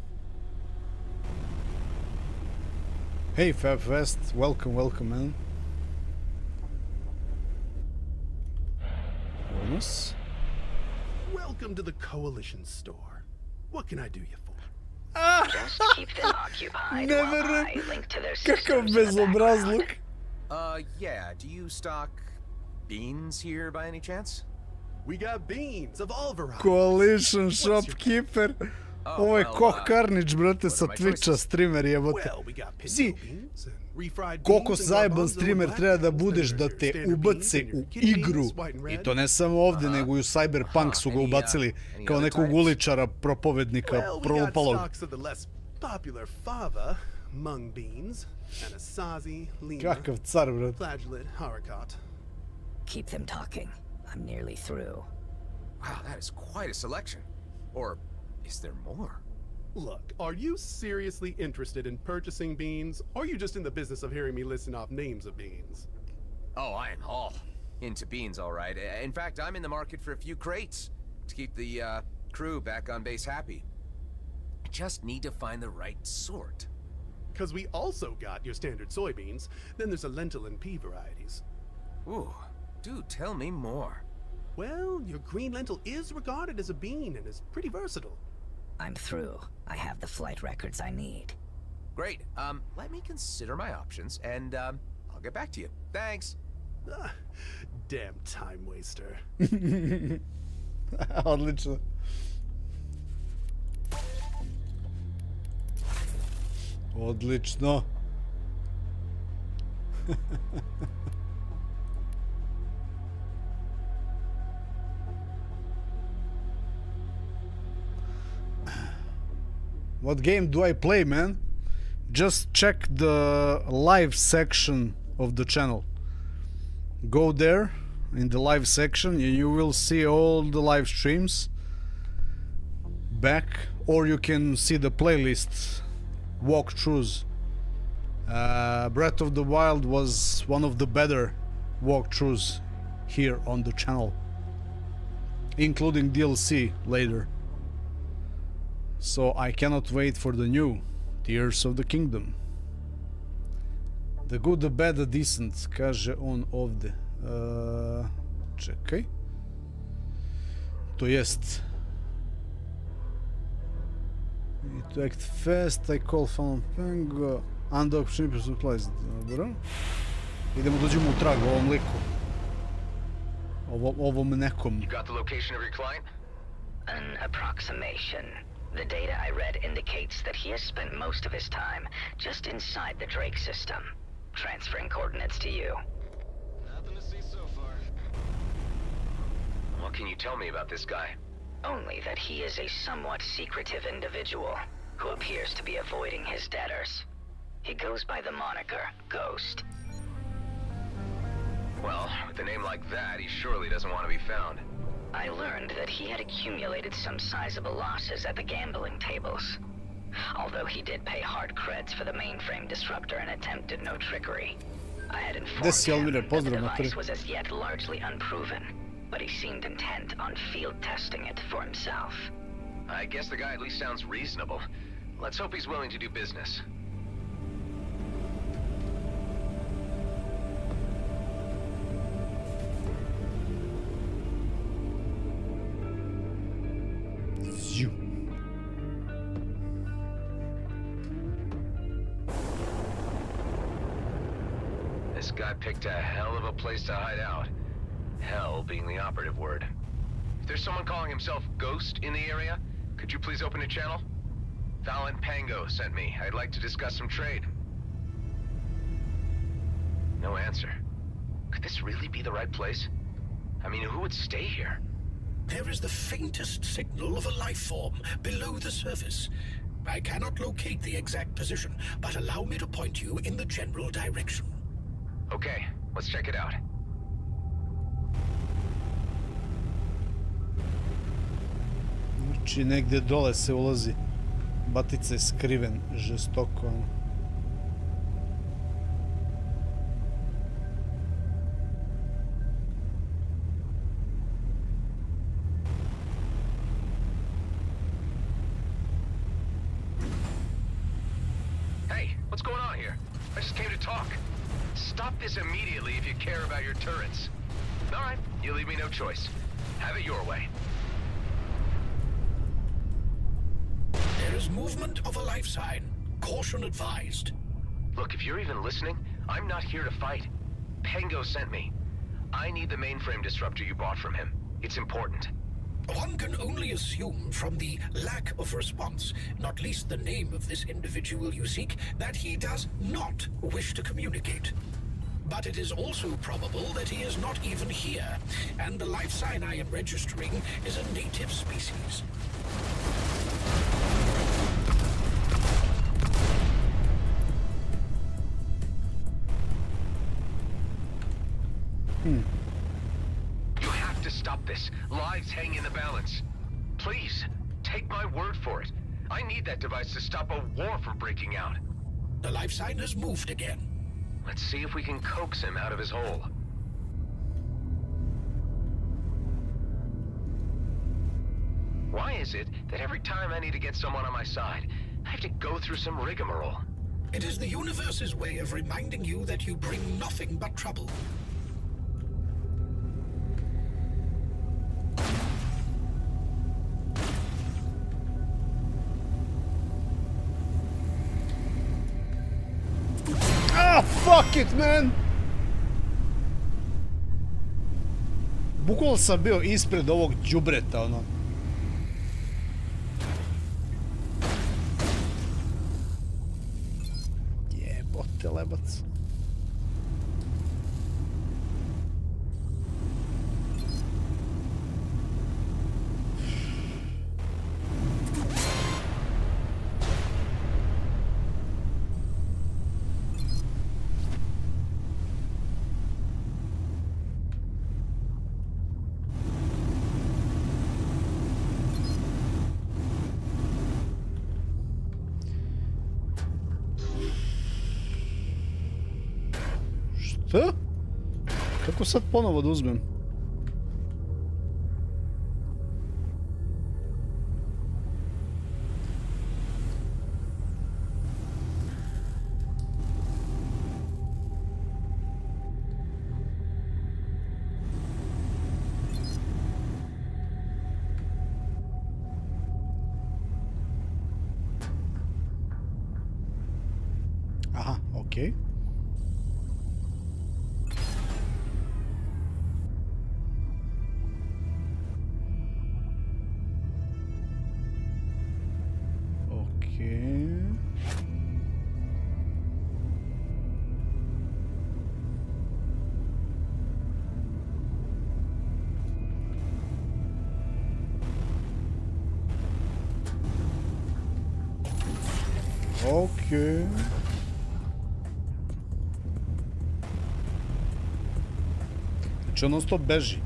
Hey FabFest, welcome, welcome man. Bonus. Welcome to the Coalition store. What can I do you for? Just keep them occupied while I link to their systems. Yeah, do you stock beans here by any chance? We got beans of all varieties. Coalition shopkeeper. Ovo je ko Karnić, brate, sa Twitcha, streamer jebote. Si, koliko zajeban streamer treba da budeš da te ubace u igru, i to ne samo ovdje, nego i u Cyberpunk su ga ubacili kao nekog uličara, propovednika, prolupalog. Kakav car, brate. Keep them talking. I'm nearly through. Wow, that is quite a selection. Or is there more? Look, are you seriously interested in purchasing beans, or are you just in the business of hearing me listen off names of beans? Oh, I am all into beans, all right. In fact, I'm in the market for a few crates to keep the crew back on base happy. I just need to find the right sort. Because we also got your standard soybeans, then there's a lentil and pea varieties. Ooh, do tell me more. Well, your green lentil is regarded as a bean and is pretty versatile. I'm through. I have the flight records I need. Great. Let me consider my options, and I'll get back to you. Thanks. Damn time waster. Odlično. Odlično. What game do I play, man? Just check the live section of the channel. Go there in the live section and you will see all the live streams back, or you can see the playlist walkthroughs. Breath of the Wild was one of the better walkthroughs here on the channel, including DLC later. So I cannot wait for the new Tears of the Kingdom. The good, the bad, the decent, kaže on ovdje. Čekaj. To jest. To act fast, I call Fallen Pango. Undog Shrimp supplies. Dobro. Idemo, dođemo u trag ovom liku. Ovom nekom. You got the location of your client? An approximation. The data I read indicates that he has spent most of his time just inside the Drake system. Transferring coordinates to you. Nothing to see so far. What can you tell me about this guy? Only that he is a somewhat secretive individual who appears to be avoiding his debtors. He goes by the moniker Ghost. Well, with a name like that, he surely doesn't want to be found. I learned that he had accumulated some sizable losses at the gambling tables. Although he did pay hard creds for the mainframe disruptor and attempted no trickery. I had informed him that the device was as yet largely unproven, but he seemed intent on field testing it for himself. I guess the guy at least sounds reasonable. Let's hope he's willing to do business. This guy picked a hell of a place to hide out. Hell being the operative word. If there's someone calling himself Ghost in the area, could you please open a channel? Fallon Pango sent me. I'd like to discuss some trade. No answer. Could this really be the right place? I mean, who would stay here? There is the faintest signal of a life form below the surface. I cannot locate the exact position, but allow me to point you in the general direction. Okay, Let's check it out. Znači negdje dole se ulazi. Batica je skriven žestoko. Hey, what's going on here? I just came to talk. Stop this immediately if you care about your turrets. All right, you leave me no choice. Have it your way. There is movement of a life sign. Caution advised. Look, if you're even listening, I'm not here to fight. Pango sent me. I need the mainframe disruptor you bought from him. It's important. One can only assume from the lack of response, not least the name of this individual you seek, that he does not wish to communicate. But it is also probable that he is not even here, and the life sign I am registering is a native species. You have to stop this. Lives hang in the balance. Please, take my word for it. I need that device to stop a war from breaking out. The life sign has moved again. Let's see if we can coax him out of his hole. Why is it that every time I need to get someone on my side, I have to go through some rigmarole? It is the universe's way of reminding you that you bring nothing but trouble. Ah, fuck it, man! Bukvalno sam bio ispred ovog đubreta, ono. Jebote, lebac. Šta? Kako sad ponovo da uzmem? Aha, okej. Okej. Znači on non-stop beži.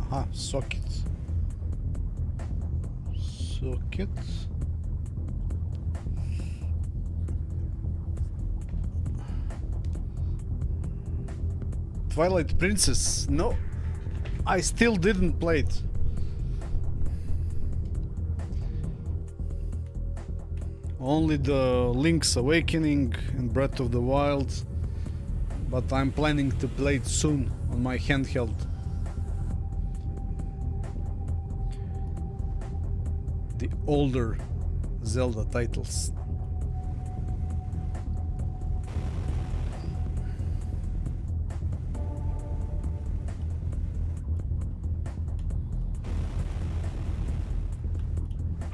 Aha, socket. Socket. Twilight Princess. No, I still didn't play it. Only the Link's Awakening and Breath of the Wild, but I'm planning to play it soon on my handheld. The older Zelda titles.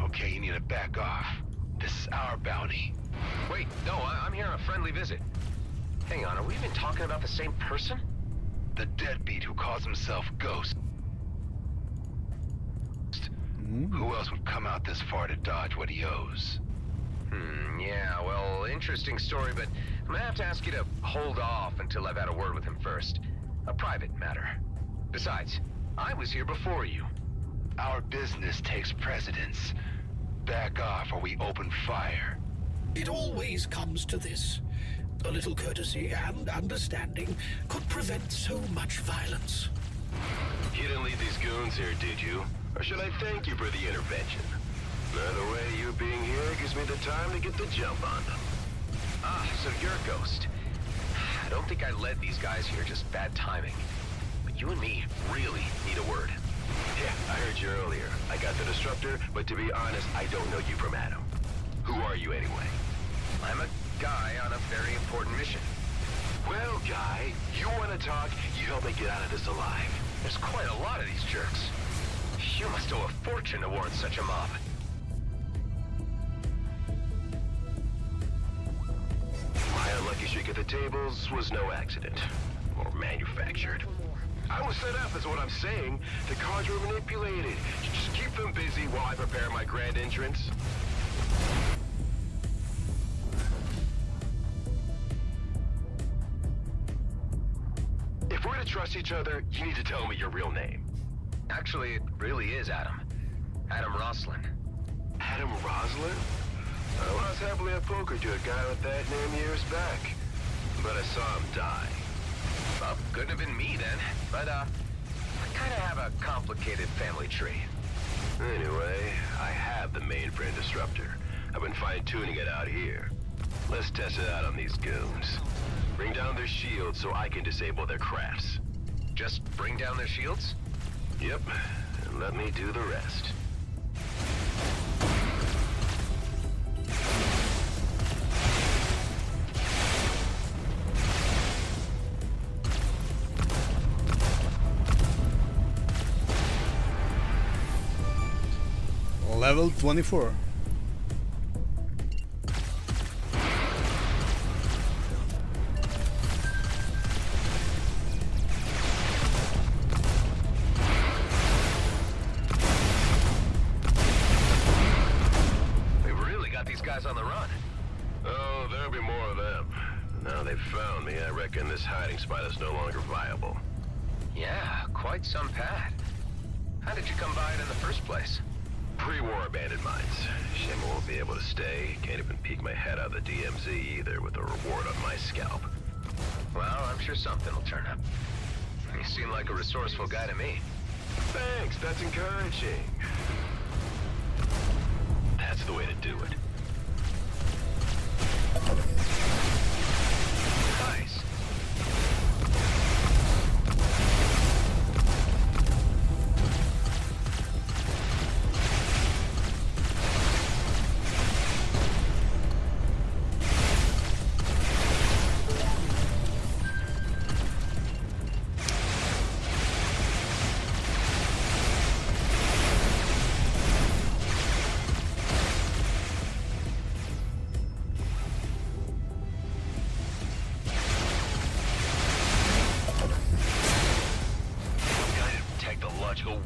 Okay, you need to back off. This is our bounty. Wait, no, I'm here on a friendly visit. Hang on, are we even talking about the same person? The deadbeat who calls himself Ghost. Who else would come out this far to dodge what he owes? Yeah, well, interesting story, but I'm gonna have to ask you to hold off until I've had a word with him first. A private matter. Besides, I was here before you. Our business takes precedence. Back off or we open fire. It always comes to this. A little courtesy and understanding could prevent so much violence. You didn't lead these goons here, did you? Or should I thank you for the intervention? Either way, you being here gives me the time to get the jump on them. Ah, so you're a Ghost. I don't think I led these guys here, just bad timing. But you and me really need a word. Yeah, I heard you earlier. I got the disruptor, but to be honest, I don't know you from Adam. Who are you anyway? I'm a guy on a very important mission. Well, guy, you want to talk, you help me get out of this alive. There's quite a lot of these jerks. You must owe a fortune to warrant such a mob. My unlucky shake at the tables was no accident. Or manufactured. I was set up, is what I'm saying. The cards were manipulated. Just keep them busy while I prepare my grand entrance. If we're gonna trust each other, you need to tell me your real name. Actually, it really is Adam. Adam Roslin. Adam Roslin? I lost happily at poker to a guy with that name years back. But I saw him die. Well, couldn't have been me then. But, I kinda have a complicated family tree. Anyway, I have the mainframe disruptor. I've been fine-tuning it out here. Let's test it out on these goons. Bring down their shields so I can disable their crafts. Just bring down their shields? Yep, and let me do the rest. Level 24. On the run. Oh, there'll be more of them. Now they've found me, I reckon this hiding spot is no longer viable. Yeah, quite some pad. How did you come by it in the first place? Pre-war abandoned mines. Shame I won't be able to stay. Can't even peek my head out of the DMZ either with a reward on my scalp. Well, I'm sure something will turn up. You seem like a resourceful guy to me. Thanks, that's encouraging. That's the way to do it. Nice.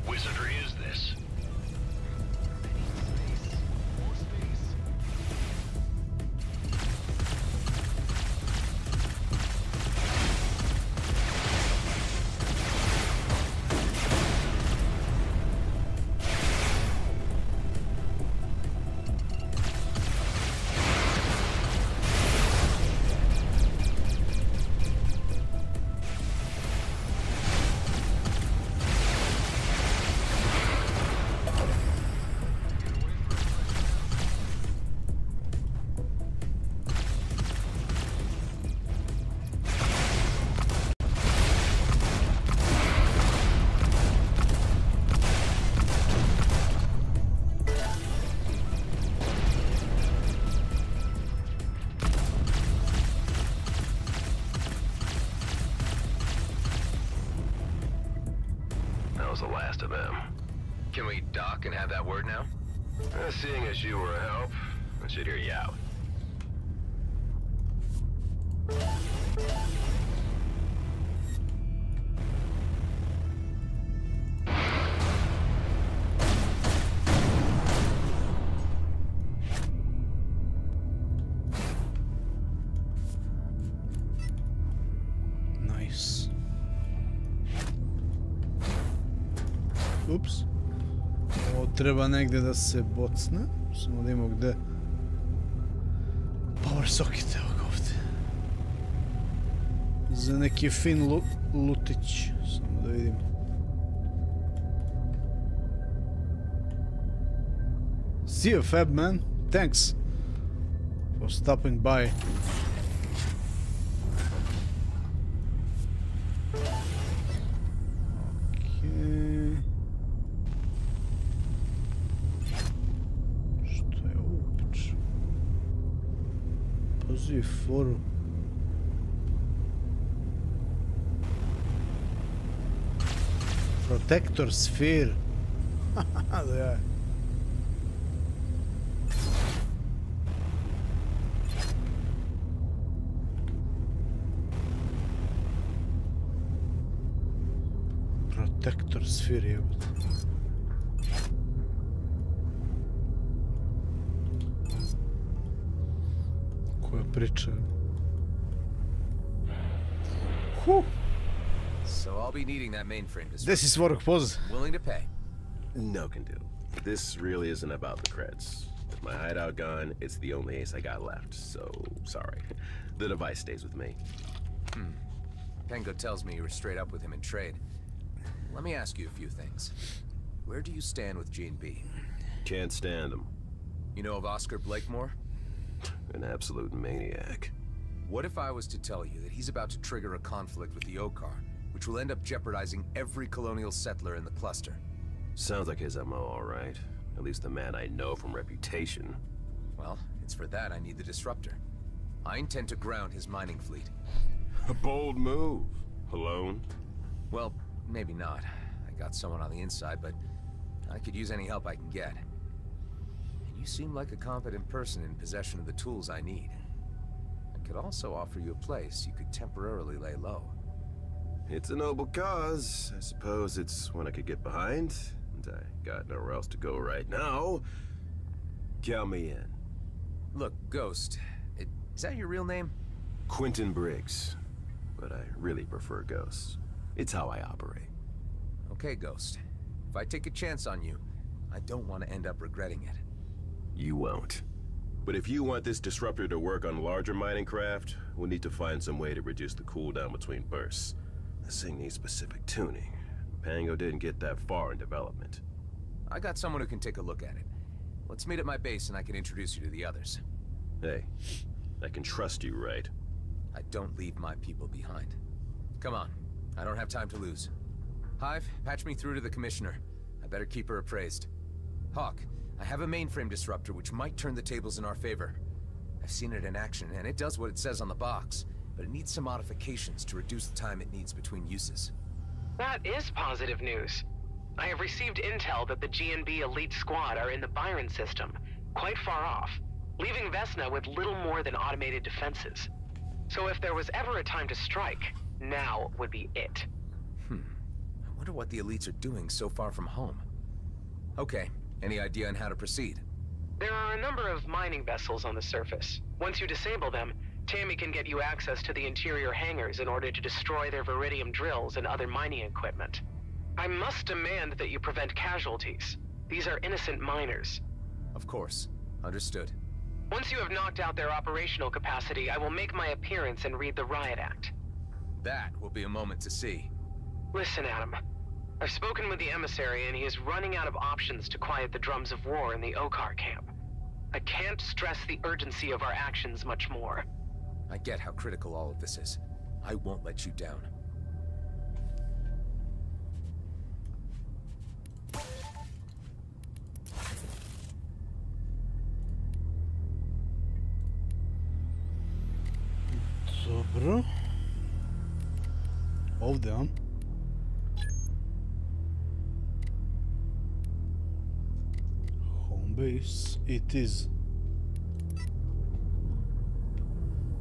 Wizardry is this? was the last of them. Can we dock and have that word now? Seeing as you were a help, I should hear you out. Nice. Ups. Ovo treba negdje da se bocne. Samo da imamo gde. Power socket, evo ga ovdje. Za neki fin lutić. Samo da vidimo. See you, Fab man. Thanks for stopping by. Pazi foru. Protector sphere. Da je. Protector sphere jebote. Priča. So I'll be needing that mainframe. This is work pause. Willing to pay. No can do. This really isn't about the creds. With my hideout gone, it's the only ace I got left, so sorry. The device stays with me. Pango tells me you were straight up with him in trade. Let me ask you a few things. Where do you stand with G&B? Can't stand him. You know of Oscar Blakemore? An absolute maniac. What if I was to tell you that he's about to trigger a conflict with the Okar, which will end up jeopardizing every colonial settler in the cluster? Sounds like his MO, all right. At least the man I know from reputation. Well, it's for that I need the disruptor. I intend to ground his mining fleet. A bold move. Alone? Well, maybe not. I got someone on the inside, but I could use any help I can get. You seem like a competent person in possession of the tools I need. I could also offer you a place you could temporarily lay low. It's a noble cause. I suppose it's one I could get behind. And I got nowhere else to go right now. Count me in. Look, Ghost, is that your real name? Quentin Briggs. But I really prefer Ghost. It's how I operate. Okay, Ghost. If I take a chance on you, I don't want to end up regretting it. You won't. But if you want this disruptor to work on larger mining craft, we'll need to find some way to reduce the cooldown between bursts. This thing needs specific tuning. Pango didn't get that far in development. I got someone who can take a look at it. Let's meet at my base and I can introduce you to the others. Hey, I can trust you, right? I don't leave my people behind. Come on, I don't have time to lose. Hive, patch me through to the Commissioner. I better keep her appraised. Hawk, I have a mainframe disruptor which might turn the tables in our favor. I've seen it in action, and it does what it says on the box, but it needs some modifications to reduce the time it needs between uses. That is positive news. I have received intel that the G&B elite squad are in the Byron system, quite far off, leaving Vesna with little more than automated defenses. So if there was ever a time to strike, now would be it. I wonder what the elites are doing so far from home. Okay. Any idea on how to proceed? There are a number of mining vessels on the surface. Once you disable them, Tammy can get you access to the interior hangars in order to destroy their Viridium drills and other mining equipment. I must demand that you prevent casualties. These are innocent miners. Of course. Understood. Once you have knocked out their operational capacity, I will make my appearance and read the Riot Act. That will be a moment to see. Listen, Adam. I've spoken with the emissary and he is running out of options to quiet the drums of war in the Okar camp. I can't stress the urgency of our actions much more. I get how critical all of this is. I won't let you down. Dobro. Ovdje, a? Base, it is.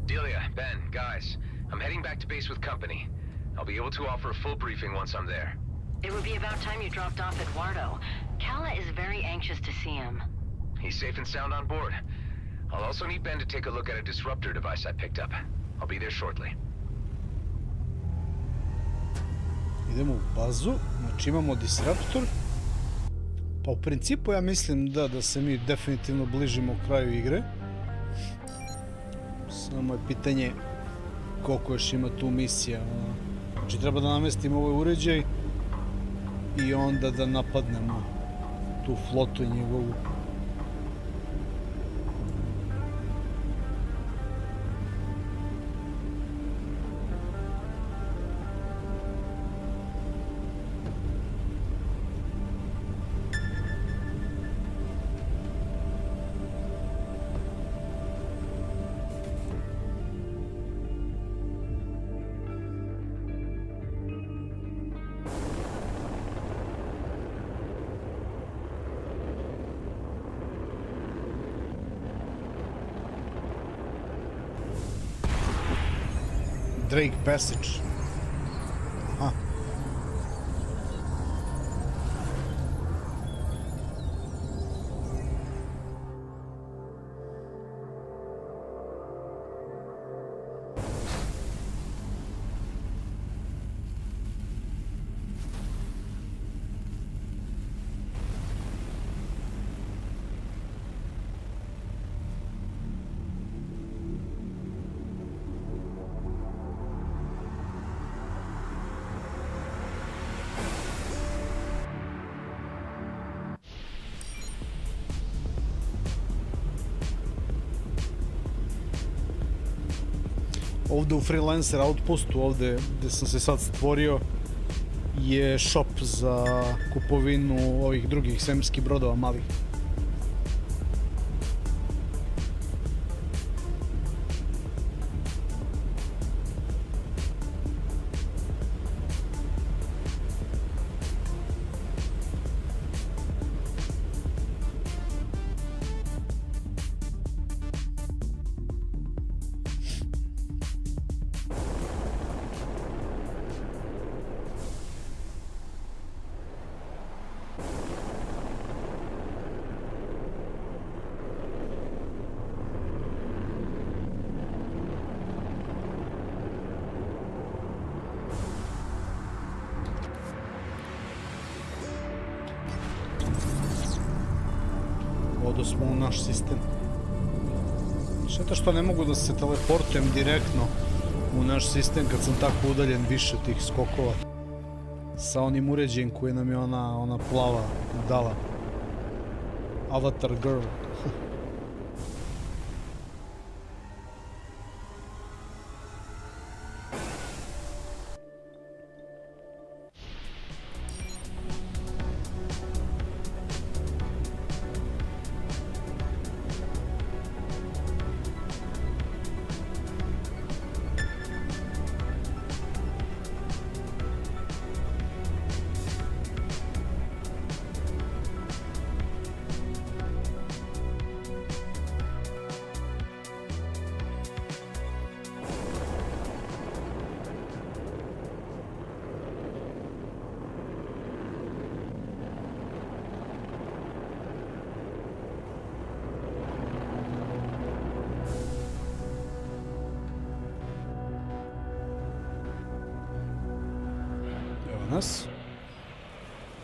Delia, Ben, guys, I'm heading back to base with company. I'll be able to offer a full briefing once I'm there. It would be about time you dropped off Eduardo. Kala is very anxious to see him. He's safe and sound on board. I'll also need Ben to take a look at a disruptor device I picked up. I'll be there shortly. Idemo u bazu, znači imamo disruptor. Pa u principu ja mislim da se mi definitivno bližimo kraju igre. Samo je pitanje koliko još ima tu misija. Znači treba da namestimo ovaj uređaj i onda da napadnemo tu flotu njegovu. Drake Passage. Aha. Ovdje u Freelancer Outpostu, ovdje gdje sam se sad stvorio, je shop za kupovinu ovih drugih svemirskih brodova malih. Smo u naš sistem. Šteta što ne mogu da se teleportujem direktno u naš sistem kad sam tako udaljen više tih skokova sa onim uređajem koji nam je ona plava dala. Avatar Girl.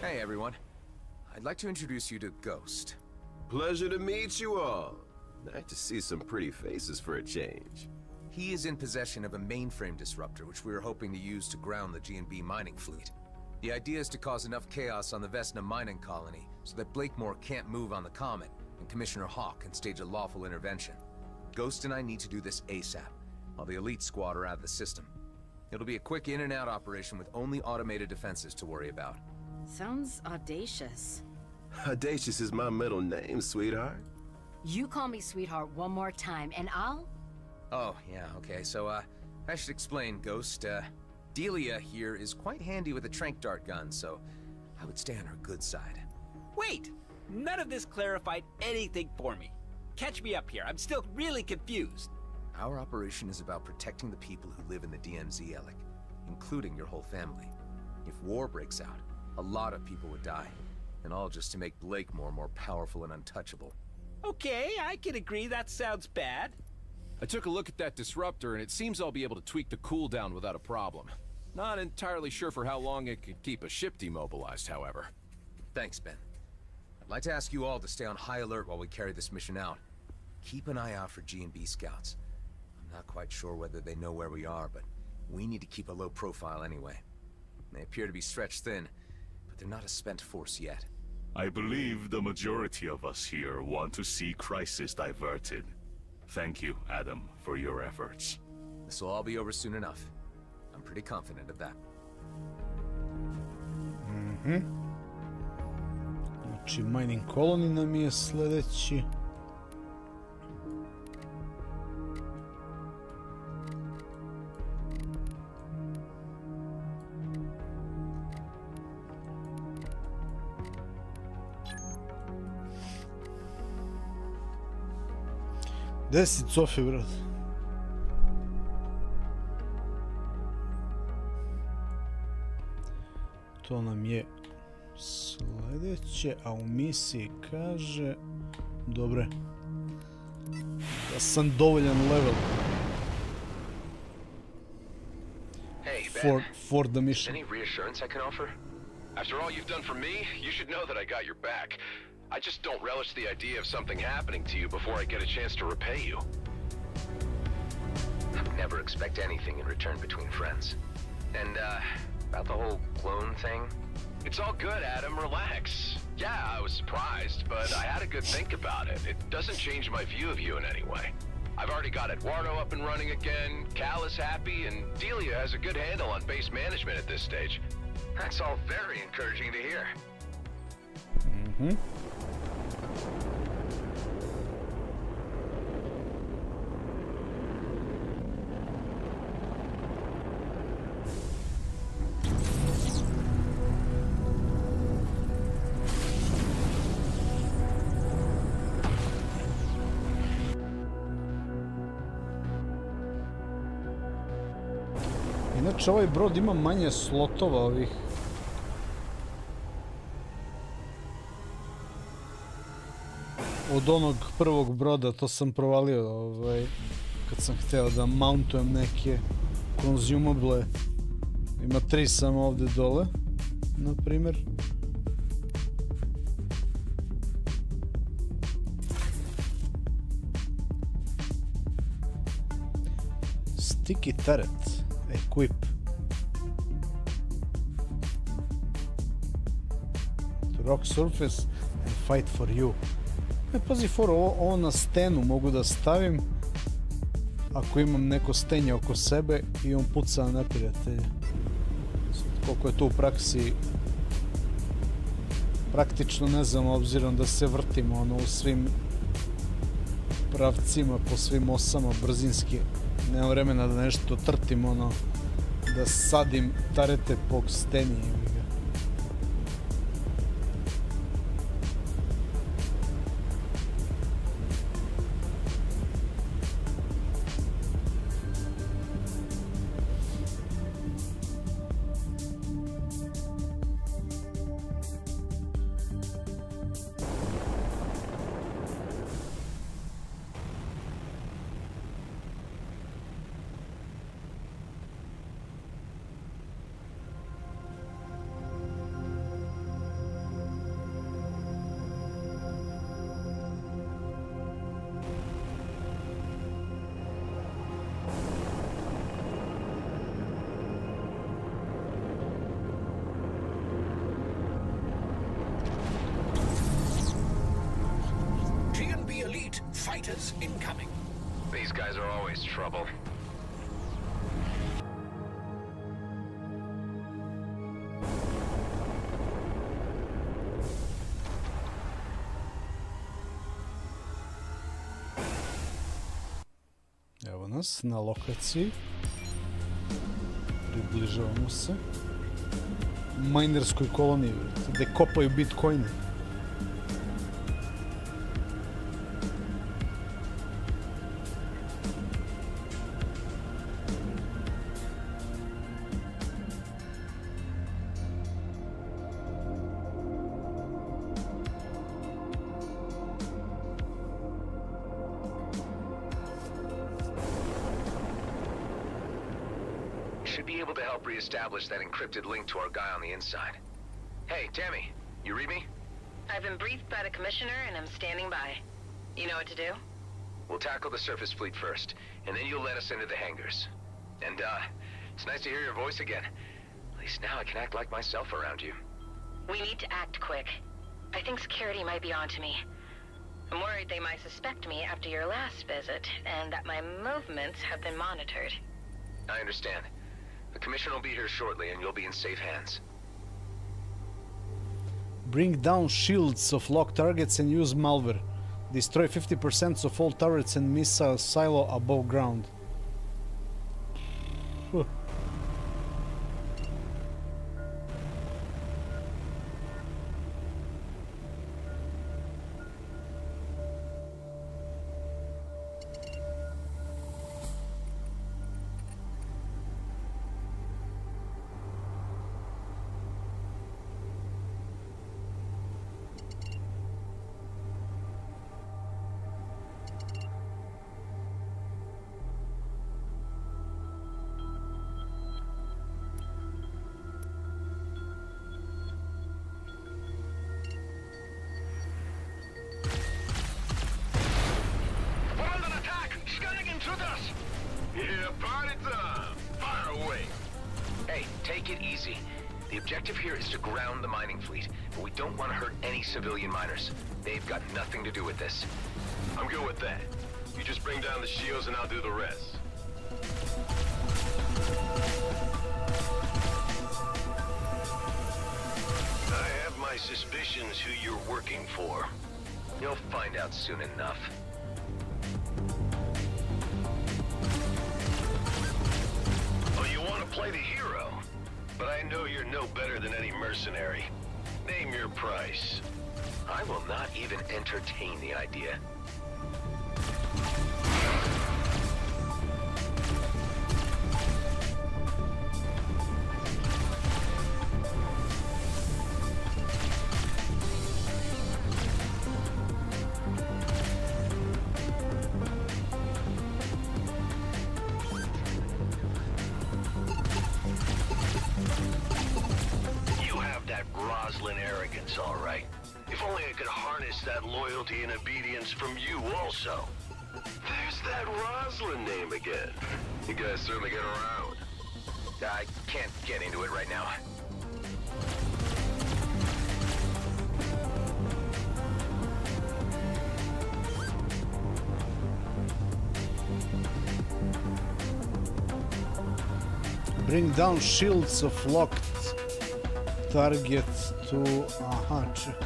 Hey everyone, I'd like to introduce you to Ghost. Pleasure to meet you all. Nice to see some pretty faces for a change. He is in possession of a mainframe disruptor which we are hoping to use to ground the G&B mining fleet. The idea is to cause enough chaos on the Vesna mining colony so that Blakemore can't move on the Comet and Commissioner Hawk can stage a lawful intervention. Ghost and I need to do this ASAP, while the elite squad are out of the system. It'll be a quick in and out operation with only automated defenses to worry about. Sounds audacious. Audacious is my middle name, sweetheart. You call me sweetheart one more time and I'll... Oh, yeah, okay, so, I should explain, Ghost. Delia here is quite handy with a trank dart gun, so I would stay on her good side. Wait! None of this clarified anything for me. Catch me up here. I'm still really confused. Our operation is about protecting the people who live in the DMZ, Alec, including your whole family. If war breaks out, a lot of people would die, and all just to make Blakemore more powerful and untouchable. Okay, I can agree that sounds bad. I took a look at that disruptor, and it seems I'll be able to tweak the cooldown without a problem. Not entirely sure for how long it could keep a ship demobilized, however. Thanks, Ben. I'd like to ask you all to stay on high alert while we carry this mission out. Keep an eye out for G&B scouts. I'm not quite sure whether they know where we are, but we need to keep a low profile anyway. They appear to be stretched thin, but they're not a spent force yet. I believe the majority of us here want to see crisis diverted. Thank you, Adam, for your efforts. This will all be over soon enough. I'm pretty confident of that. Znači, mining colony nam je sljedeći. Gdje si, Cofi, brat? To nam je sljedeće, a u misiji kaže... Dobre. Da sam dovoljan level. Hey, Ben. For the mission. Any reassurance I can offer? After all you've done for me, you should know that I got your back. I just don't relish the idea of something happening to you before I get a chance to repay you. Never expect anything in return between friends. And, about the whole clone thing? It's all good, Adam. Relax. Yeah, I was surprised, but I had a good think about it. It doesn't change my view of you in any way. I've already got Eduardo up and running again, Cal is happy, and Delia has a good handle on base management at this stage. That's all very encouraging to hear. Inače, ovaj brod ima manje slotova ovih. Od onog prvog broda, to sam provalio, kad sam htio da mountujem neke consumable. Ima 3 samo ovdje dole, na primjer. Sticky turret. Equip. To rock surface and fight for you. Pazi for, ovo na stenu mogu da stavim ako imam neko stenje oko sebe i on puca na neprijatelje. Koliko je to u praksi praktično ne znam, obzirom da se vrtimo u svim pravcima, po svim osama brzinski. Nemam vremena da nešto trtim, da sadim tarete po steni. Fighters incoming. These guys are always trouble. Evo nas na lokaciji. Približavamo se minerskoj koloniji, gde kopaju bitcoine. should be able to help reestablish that encrypted link to our guy on the inside. Hey, Tammy, you read me? I've been briefed by the Commissioner and I'm standing by. You know what to do? We'll tackle the surface fleet first, and then you'll let us into the hangars. And, it's nice to hear your voice again. At least now I can act like myself around you. We need to act quick. I think security might be onto me. I'm worried they might suspect me after your last visit, and that my movements have been monitored. I understand. The Commissioner will be here shortly, and you'll be in safe hands. Bring down shields of locked targets and use malware. Destroy 50% of all turrets and missile silo above ground. Huh. Yeah, party time! Fire away! Hey, take it easy. The objective here is to ground the mining fleet, but we don't want to hurt any civilian miners. They've got nothing to do with this. I'm good with that. You just bring down the shields and I'll do the rest. I have my suspicions who you're working for. You'll find out soon enough. Oh, you want to play the hero? But I know you're no better than any mercenary. Name your price. I will not even entertain the idea. All right. If only I could harness that loyalty and obedience from you also. There's that Roslyn name again. You guys certainly get around. I can't get into it right now. Bring down shields of locked targets to... Aha, ček.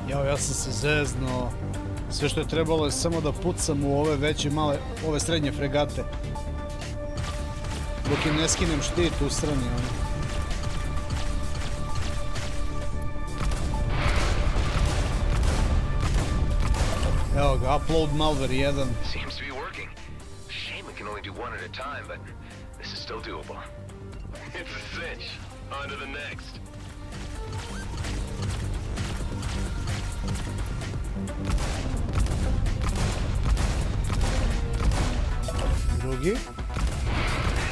Ja sam se zeznuo. Sve što je trebalo je samo da pucam u ove veće male, ove srednje fregate. Dok im ne skinem štit u strani, ono. Evo ga, upload malware 1. Seems to be working. Shame we can only do one at a time, but this is still doable. It's a cinch. On to the next. Drugi.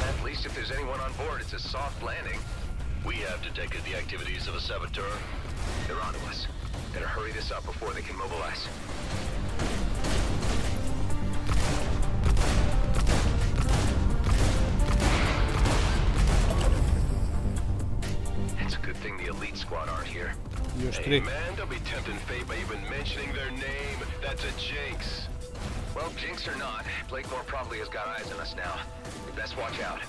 At least if there's anyone on board, it's a soft landing. We have detected the activities of a saboteur. They're onto us. Better hurry this up before they can mobilize. It's a good thing the elite squad aren't here. Hey man, don't be tempting fate by even mentioning their name. That's a jinx. Well, jinx or not, Blakemore probably has got eyes on us now. We best watch out.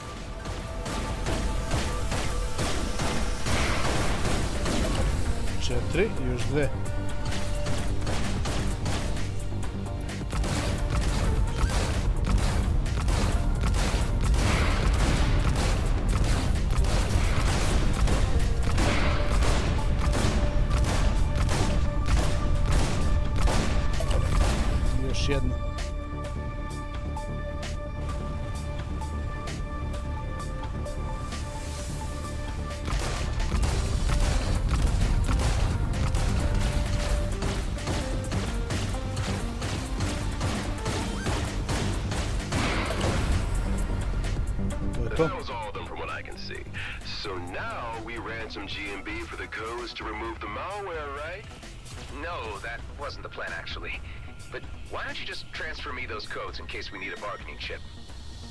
Četiri, još dve. Još jedna. That was all of them from what I can see. So now we ransom GMB for the codes to remove the malware, right? No, that wasn't the plan, actually. But why don't you just transfer me those codes in case we need a bargaining chip?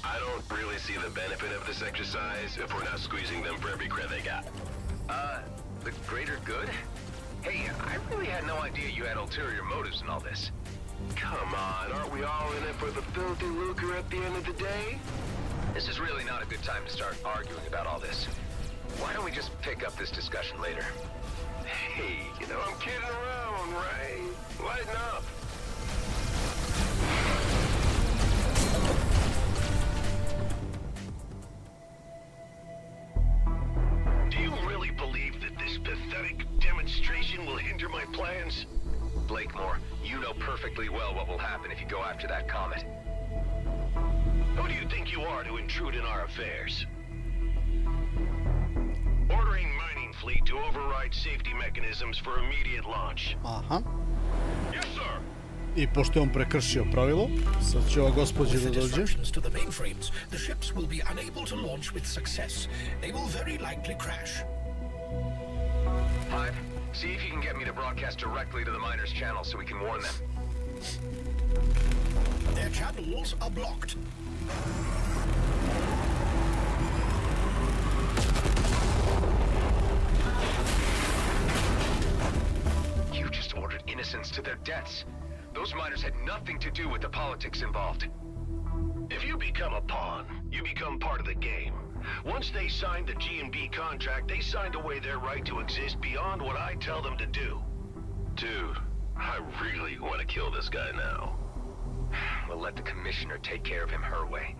I don't really see the benefit of this exercise if we're not squeezing them for every cred they got. The greater good? Hey, I really had no idea you had ulterior motives in all this. Come on, aren't we all in it for the filthy lucre at the end of the day? This is really not a good time to start arguing about all this. Why don't we just pick up this discussion later? Hey, you know I'm kidding around, right? Lighten up. Do you really believe that this pathetic demonstration will hinder my plans? Blakemore, you know perfectly well what will happen if you go after that comet. Who do you think you are to intrude in our affairs? Ordering mining fleet to override safety mechanisms for immediate launch. Aha. Yes, sir. I pošto je on prekršio pravilo, sad će ova gospođa da dođe. To the mainframes, the ships will be unable to launch with success. They will very likely crash. Hive, see if you can get me to broadcast directly to the miners' channel so we can warn them. Their channels are blocked. You just ordered innocents to their deaths. Those miners had nothing to do with the politics involved. If you become a pawn, you become part of the game. Once they signed the G&B contract, they signed away their right to exist beyond what I tell them to do. Dude, I really want to kill this guy now. We'll let the commissioner take care of him her way.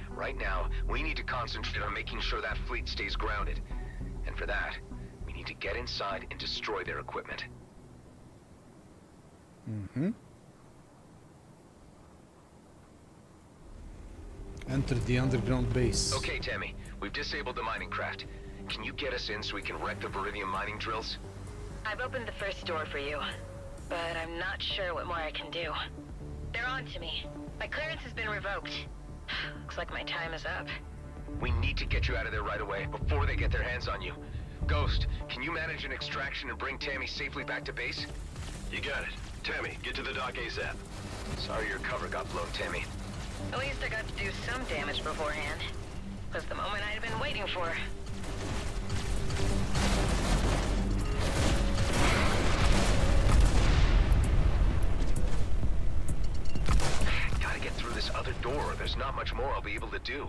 Right now, we need to concentrate on making sure that fleet stays grounded. And for that, we need to get inside and destroy their equipment. Mm-hmm. Enter the underground base. Okay, Tammy. We've disabled the mining craft. Can you get us in so we can wreck the Viridium mining drills? I've opened the first door for you, but I'm not sure what more I can do. They're on to me. My clearance has been revoked. Looks like my time is up. We need to get you out of there right away, before they get their hands on you. Ghost, can you manage an extraction and bring Tammy safely back to base? You got it. Tammy, get to the dock ASAP. Sorry your cover got blown, Tammy. At least I got to do some damage beforehand. Was the moment I'd been waiting for. Gotta get through this other door. There's not much more I'll be able to do.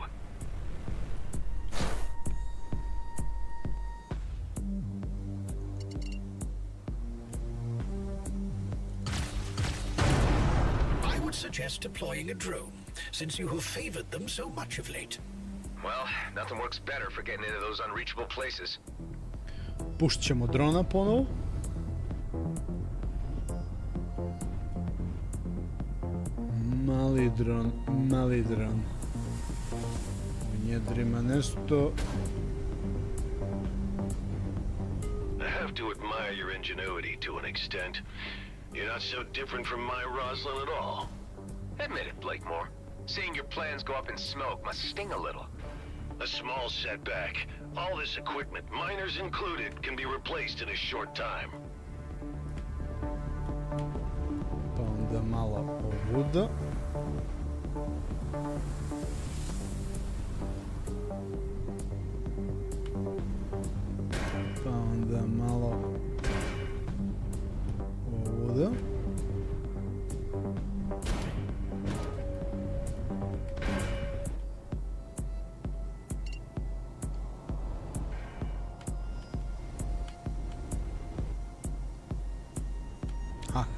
I would suggest deploying a drone, since you have favored them so much of late. Well, nothing works better for getting into those unreachable places. Pušt ćemo drona ponovo. Mali dron, mali dron. U njedrima nešto. I have to admire your ingenuity to an extent. You're not so different from my Roslyn at all. Admit it, Blakemore. Seeing your plans go up in smoke must sting a little. A small setback. All this equipment, miners included, can be replaced in a short time. Pa onda malo ovuda. Pa onda malo ovuda.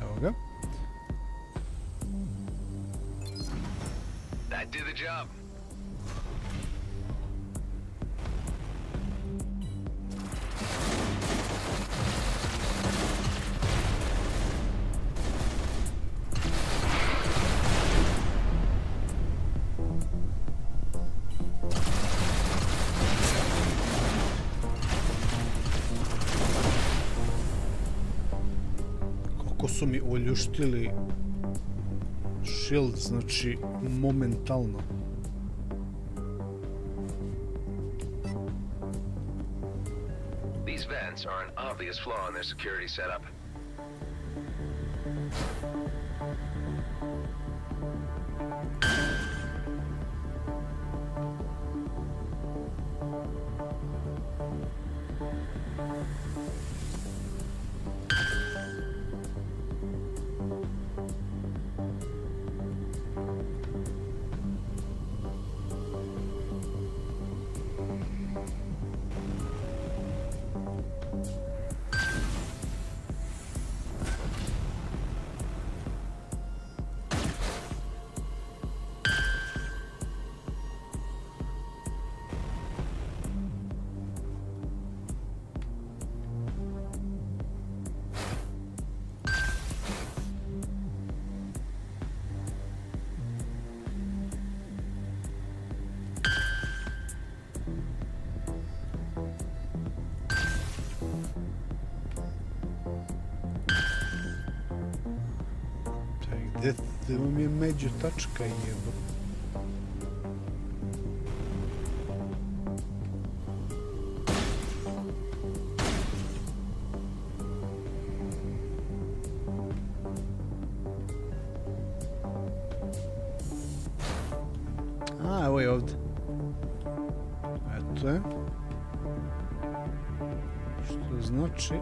Evo ga. That did the job. Kako su mi oljuštili shield, znači momentalno. These vents are an obvious flaw in their security setup. Gdje vam je među tačka jebo? A, evo je ovdje. Eto je. Što znači...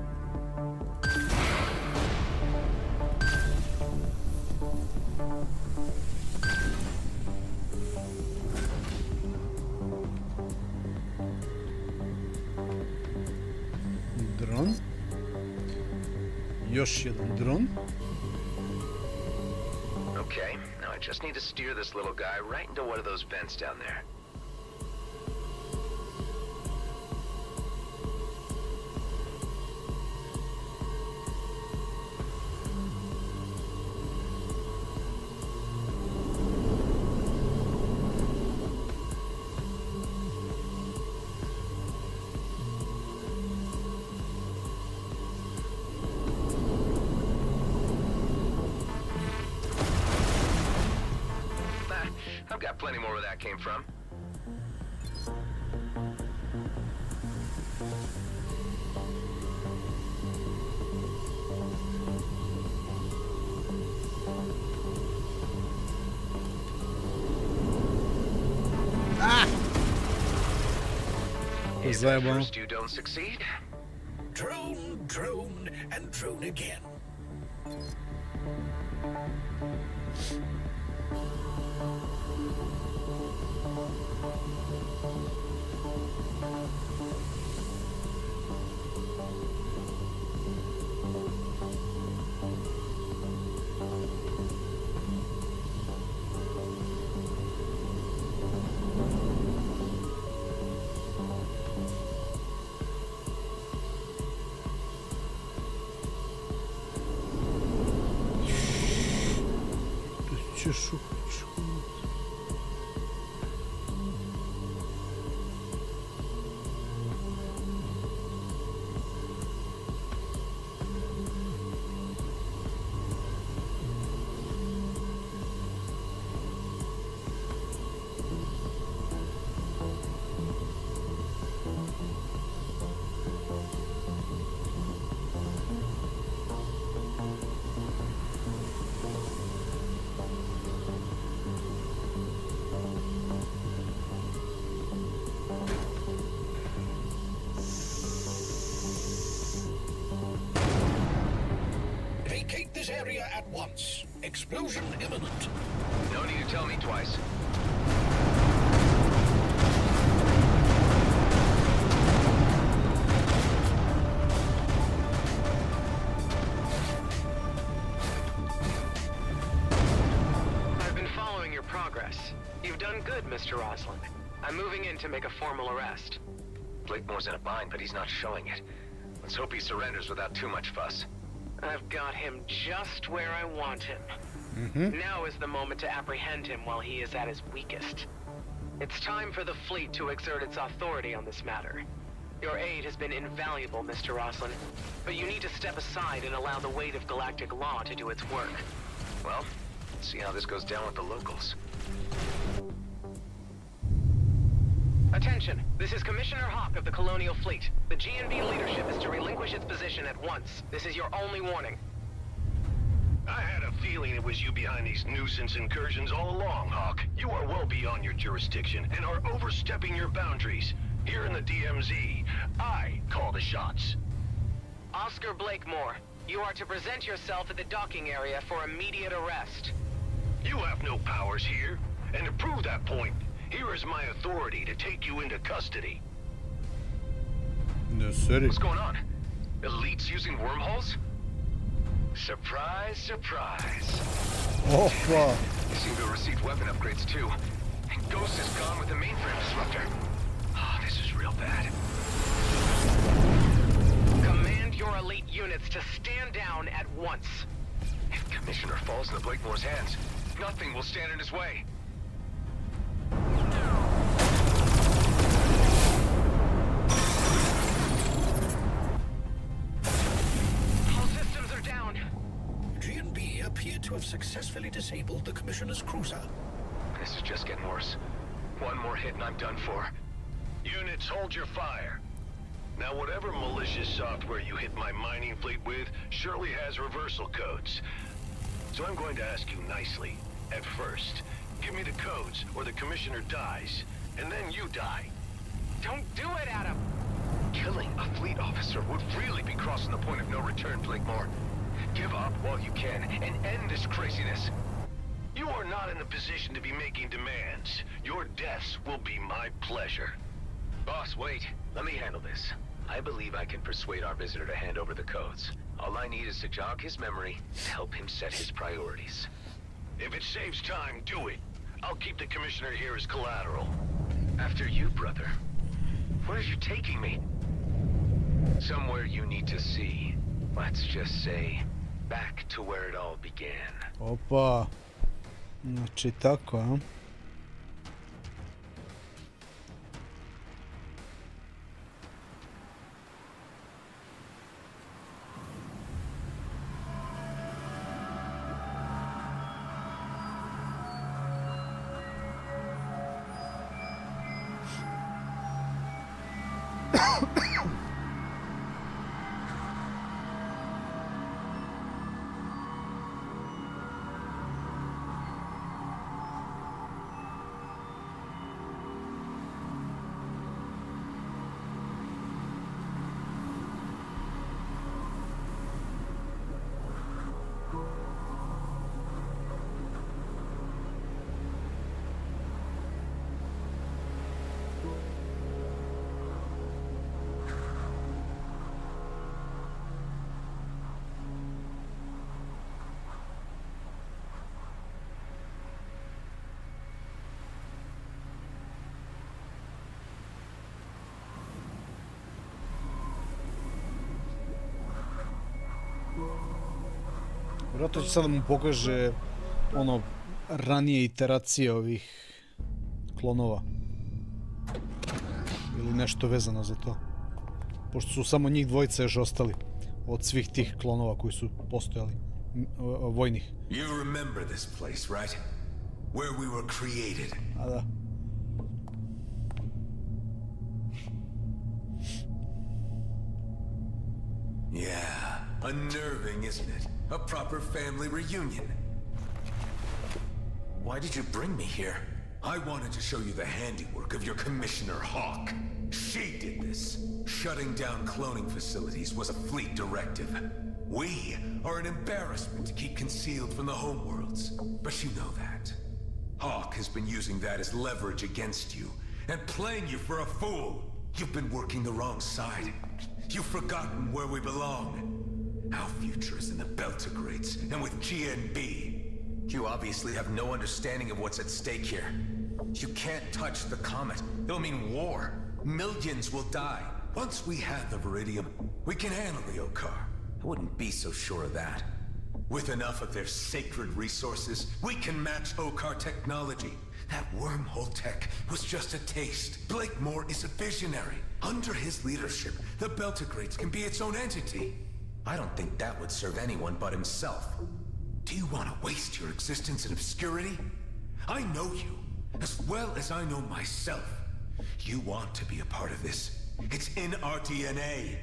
Dron. Još jedan dron. Okay, now I just need to steer this little guy right into one of those vents down there. I've got plenty more where that came from. If at first you don't succeed, Drone, drone, and drone again. ćeš u kuću. Vacate this area at once. Explosion imminent. No need to tell me twice. I've been following your progress. You've done good, Mr. Roslin. I'm moving in to make a formal arrest. Blakemore's in a bind, but he's not showing it. Let's hope he surrenders without too much fuss. I've got him just where I want him. Now is the moment to apprehend him while he is at his weakest. It's time for the fleet to exert its authority on this matter. Your aid has been invaluable, Mr. Roslin, but you need to step aside and allow the weight of galactic law to do its work. Well, let's see how this goes down with the locals. Attention, this is Commissioner Hawk of the Colonial Fleet. The GNB leadership is to relinquish its position at once. This is your only warning. I had a feeling it was you behind these nuisance incursions all along, Hawk. You are well beyond your jurisdiction and are overstepping your boundaries. Here in the DMZ, I call the shots. Oscar Blakemore, you are to present yourself at the docking area for immediate arrest. You have no powers here, and to prove that point, here is my authority to take you into custody. No, sorry. What's going on? Elites using wormholes? Surprise, surprise. Oh, wow. They seem to have received weapon upgrades too. And Ghost is gone with the mainframe disruptor. Oh, this is real bad. Command your elite units to stand down at once. If Commissioner falls into Blakemore's hands, nothing will stand in his way. Appear to have successfully disabled the Commissioner's cruiser. This is just getting worse. One more hit and I'm done for. Units, hold your fire. Now, whatever malicious software you hit my mining fleet with surely has reversal codes. So I'm going to ask you nicely. At first, give me the codes or the Commissioner dies, and then you die. Don't do it, Adam! Killing a fleet officer would really be crossing the point of no return, Blakemore. Give up while you can, and end this craziness. You are not in a position to be making demands. Your deaths will be my pleasure. Boss, wait. Let me handle this. I believe I can persuade our visitor to hand over the codes. All I need is to jog his memory and help him set his priorities. If it saves time, do it. I'll keep the Commissioner here as collateral. After you, brother. Where are you taking me? Somewhere you need to see. Let's just say, back to where it all began. Opa. Znači tako, a? Vjerojatno će sad da mu pokaže ono ranije iteracije ovih klonova. Ili nešto vezano za to. Pošto su samo njih dvojica još ostali od svih tih klonova koji su postojali, vojnih. You remember this place, right? Where we were created. A da. Yeah, unnerving, isn't it? A proper family reunion. Why did you bring me here? I wanted to show you the handiwork of your Commissioner Hawk. She did this. Shutting down cloning facilities was a fleet directive. We are an embarrassment to keep concealed from the homeworlds. But you know that. Hawk has been using that as leverage against you, and playing you for a fool. You've been working the wrong side. You've forgotten where we belong. Our future is in the Beltigrades, and with GNB. You obviously have no understanding of what's at stake here. You can't touch the comet. It'll mean war. Millions will die. Once we have the Viridium, we can handle the Okar. I wouldn't be so sure of that. With enough of their sacred resources, we can match Okar technology. That wormhole tech was just a taste. Blakemore is a visionary. Under his leadership, the Beltigrades can be its own entity. I don't think that would serve anyone but himself. Do you want to waste your existence in obscurity? I know you, as well as I know myself. You want to be a part of this. It's in our DNA.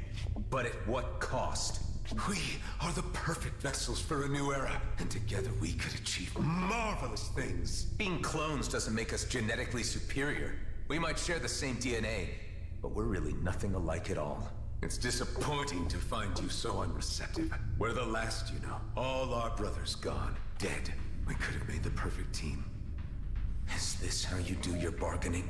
But at what cost? We are the perfect vessels for a new era, and together we could achieve marvelous things. Being clones doesn't make us genetically superior. We might share the same DNA, but we're really nothing alike at all. It's disappointing to find you so unreceptive. We're the last, you know. All our brothers gone, dead. We could have made the perfect team. Is this how you do your bargaining?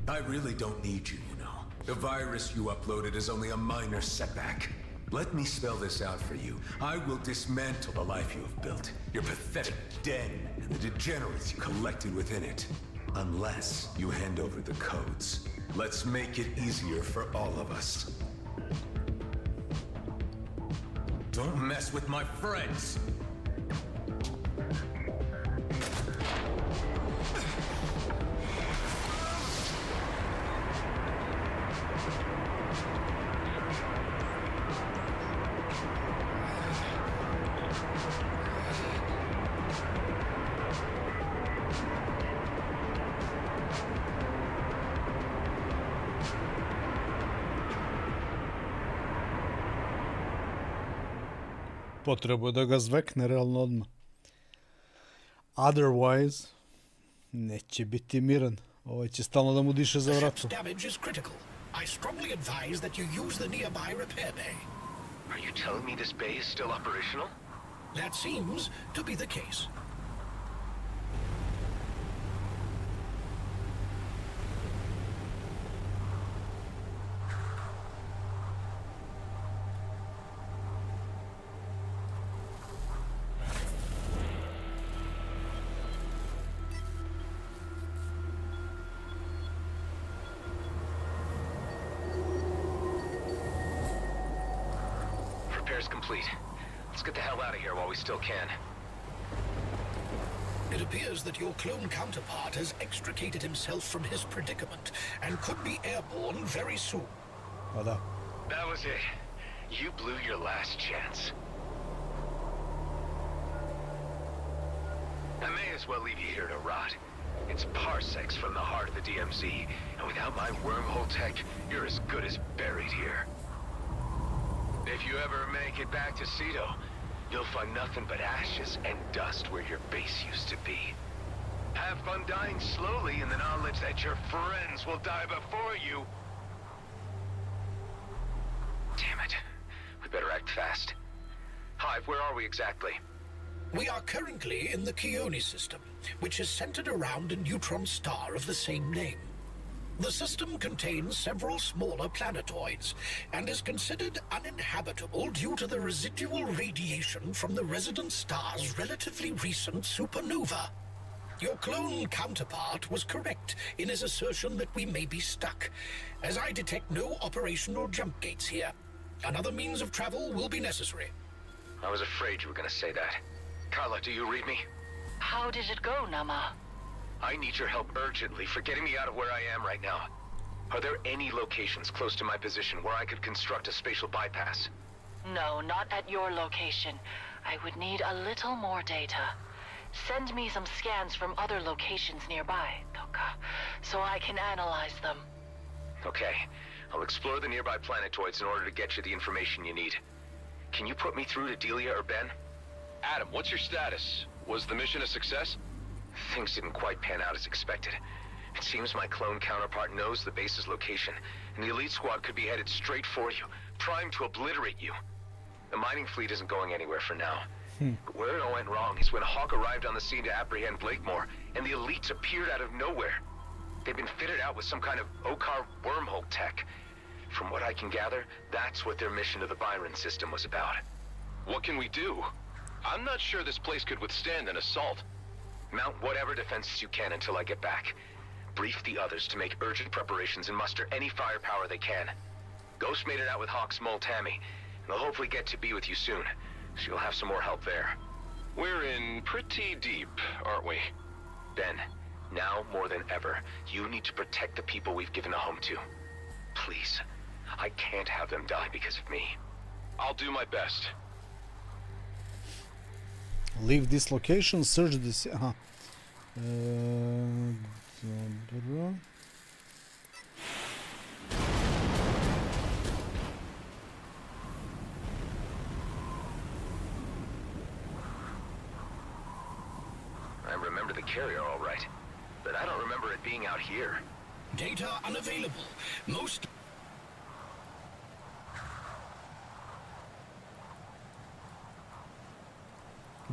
I really don't need you, you know. The virus you uploaded is only a minor setback. Let me spell this out for you. I will dismantle the life you have built, your pathetic den, and the degenerates you collected within it. Unless you hand over the codes. Let's make it easier for all of us. Don't mess with my friends! Potrebuje da ga zvekne realno odmah. Otherwise, neće biti miran. Ovaj će stalno da mu diše za vratom. Damage is critical. I strongly advise that you use the nearby repair bay. Are you telling me this bay is still operational? That seems to be the case. Complete. Let's get the hell out of here while we still can. It appears that your clone counterpart has extricated himself from his predicament and could be airborne very soon. That was it. You blew your last chance. I may as well leave you here to rot. It's parsecs from the heart of the DMZ, and without my wormhole tech, you're as good as buried here. If you ever make it back to Cedo, you'll find nothing but ashes and dust where your base used to be. Have fun dying slowly in the knowledge that your friends will die before you. Damn it. We better act fast. Hive, where are we exactly? We are currently in the Keone system, which is centered around a neutron star of the same name. The system contains several smaller planetoids and is considered uninhabitable due to the residual radiation from the resident star's relatively recent supernova. Your clone counterpart was correct in his assertion that we may be stuck, as I detect no operational jump gates here. Another means of travel will be necessary. I was afraid you were going to say that. Carla, do you read me? How did it go, Nama? I need your help urgently for getting me out of where I am right now. Are there any locations close to my position where I could construct a spatial bypass? No, not at your location. I would need a little more data. Send me some scans from other locations nearby, Toka, so I can analyze them. Okay. I'll explore the nearby planetoids in order to get you the information you need. Can you put me through to Delia or Ben? Adam, what's your status? Was the mission a success? Things didn't quite pan out as expected. It seems my clone counterpart knows the base's location, and the elite squad could be headed straight for you, primed to obliterate you. The mining fleet isn't going anywhere for now. But where it all went wrong is when Hawk arrived on the scene to apprehend Blakemore, and the elites appeared out of nowhere. They've been fitted out with some kind of Okar wormhole tech. From what I can gather, that's what their mission to the Byron system was about. What can we do? I'm not sure this place could withstand an assault. Mount whatever defenses you can until I get back. Brief the others to make urgent preparations and muster any firepower they can. Ghost made it out with Hawk's mole Tammy, and they'll hopefully get to be with you soon. So you'll have some more help there. We're in pretty deep, aren't we? Ben, now more than ever, you need to protect the people we've given a home to. Please. I can't have them die because of me. I'll do my best. Leave this location, search this... Aha. Dobro. I remember the carrier all right, but I don't remember it being out here. Data unavailable. Most...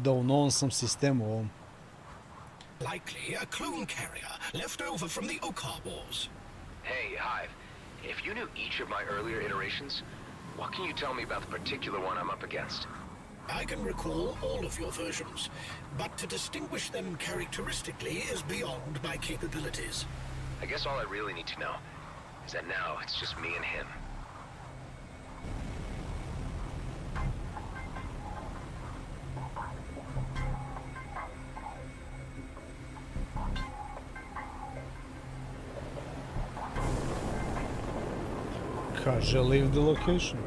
Da, u novom sam sistemu ovom. Likely a clone carrier left over from the Okar Wars. Hey, Hive. If you knew each of my earlier iterations, what can you tell me about the particular one I'm up against? I can recall all of your versions, but to distinguish them characteristically is beyond my capabilities. I guess all I really need to know is that now it's just me and him. Kaže, leave the location.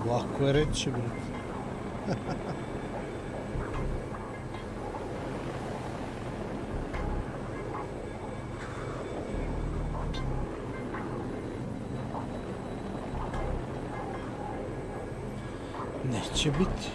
Lako je reći, brate. Neće biti.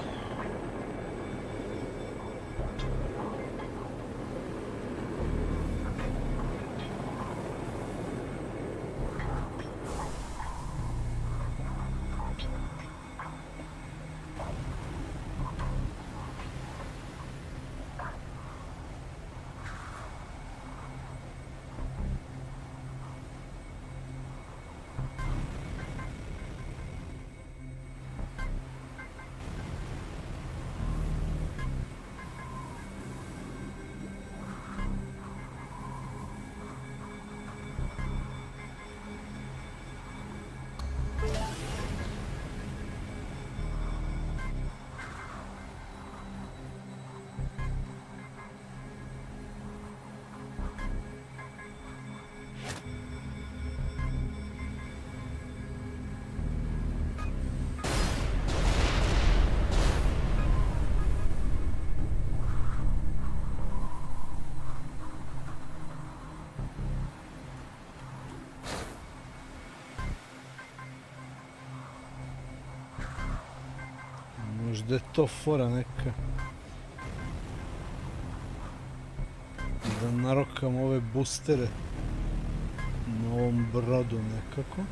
Možda je to fora neka. Da narokam ove boostere na ovom brodu nekako.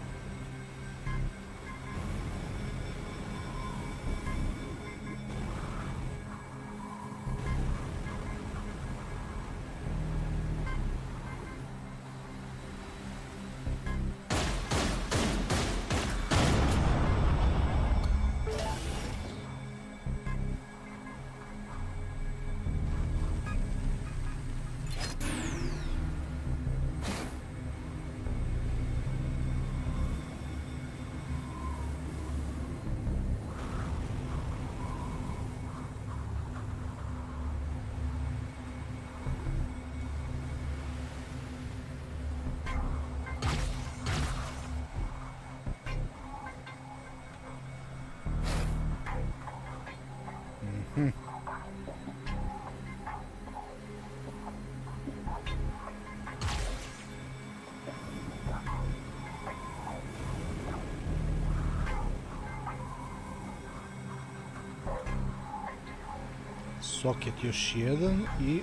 Soket još jedan i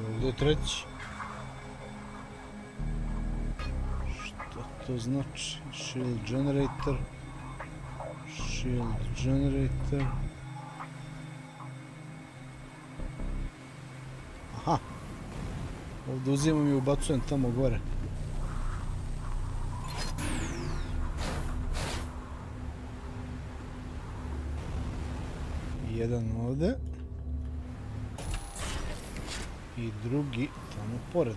ovdje je treći. Što to znači? Shield generator. Shield generator. Aha. Ovdje uzimam i ubacujem tamo gore. Jedan ovdje i drugi tamo pored.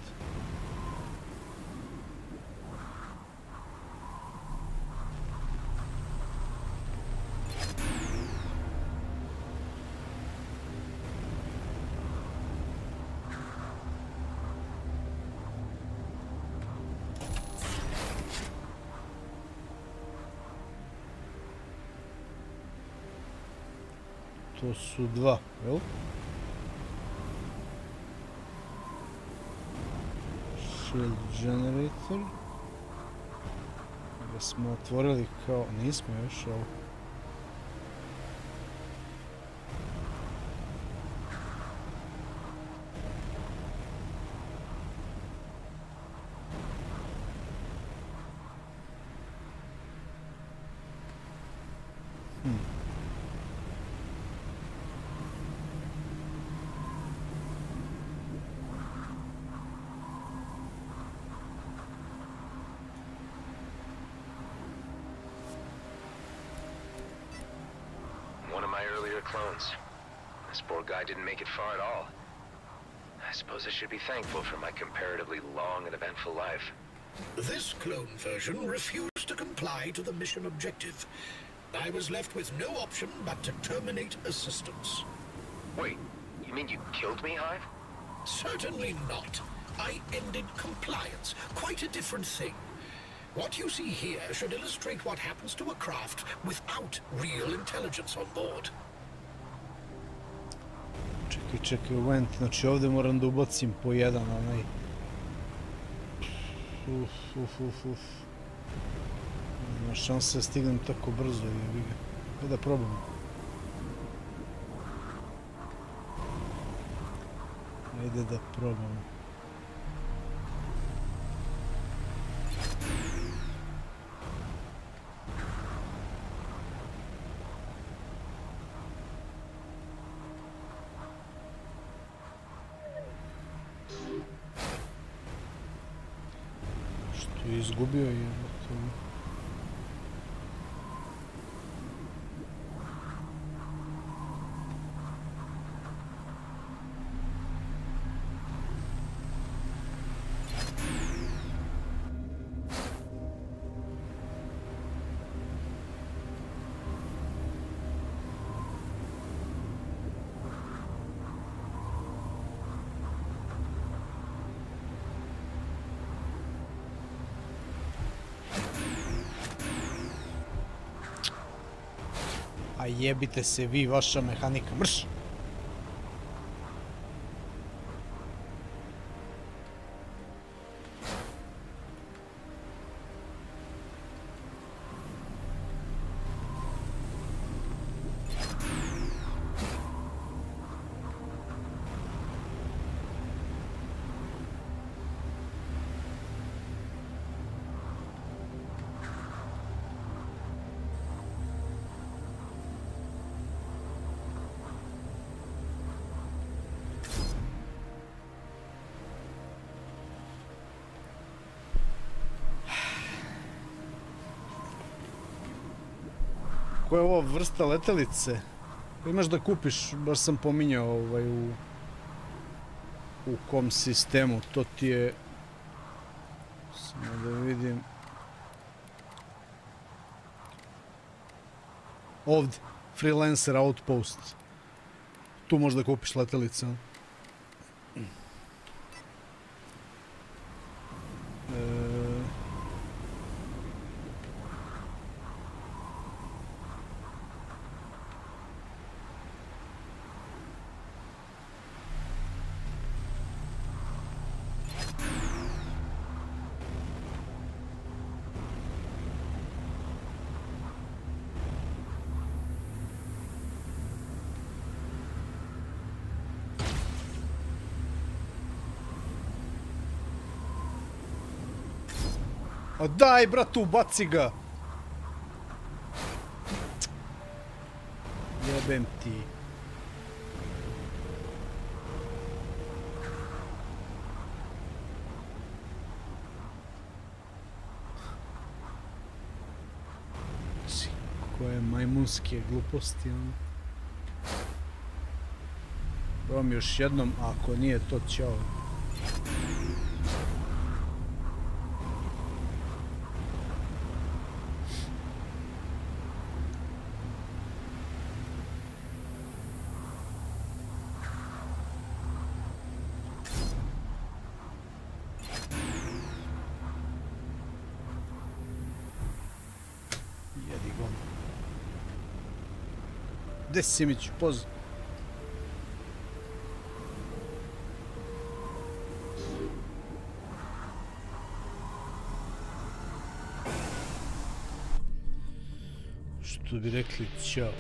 To su dva, jel? Shield generator. Da smo otvorili kao... Nismo još, ali... Clones. This poor guy didn't make it far at all. I suppose I should be thankful for my comparatively long and eventful life. This clone version refused to comply to the mission objective. I was left with no option but to terminate assistance. Wait, you mean you killed me, Hive? Certainly not. I ended compliance. Quite a different thing. What you see here should illustrate what happens to a craft without real intelligence on board. Čekaj, Went, znači ovdje moram da ubacim po jedan, onaj... Nema šanse da stignem tako brzo, jebi ga. Kaj da probam? Ajde da probam. Izgubio je to. A jebite se vi, vaša mehanika, mrš! Koja je ovo vrsta letelice? Imaš da kupiš, baš sam pominjao u kom sistemu, to ti je... Samo da vidim... Ovdje, Freelancer Outpost. Tu možeš da kupiš letelice. A daj, bratu, baci ga! Jebem ti. Koje majmunske gluposti, ono. Probam još jednom, a ako nije to ćao. Gde si Simić, poz? Što bi rekli, ćao.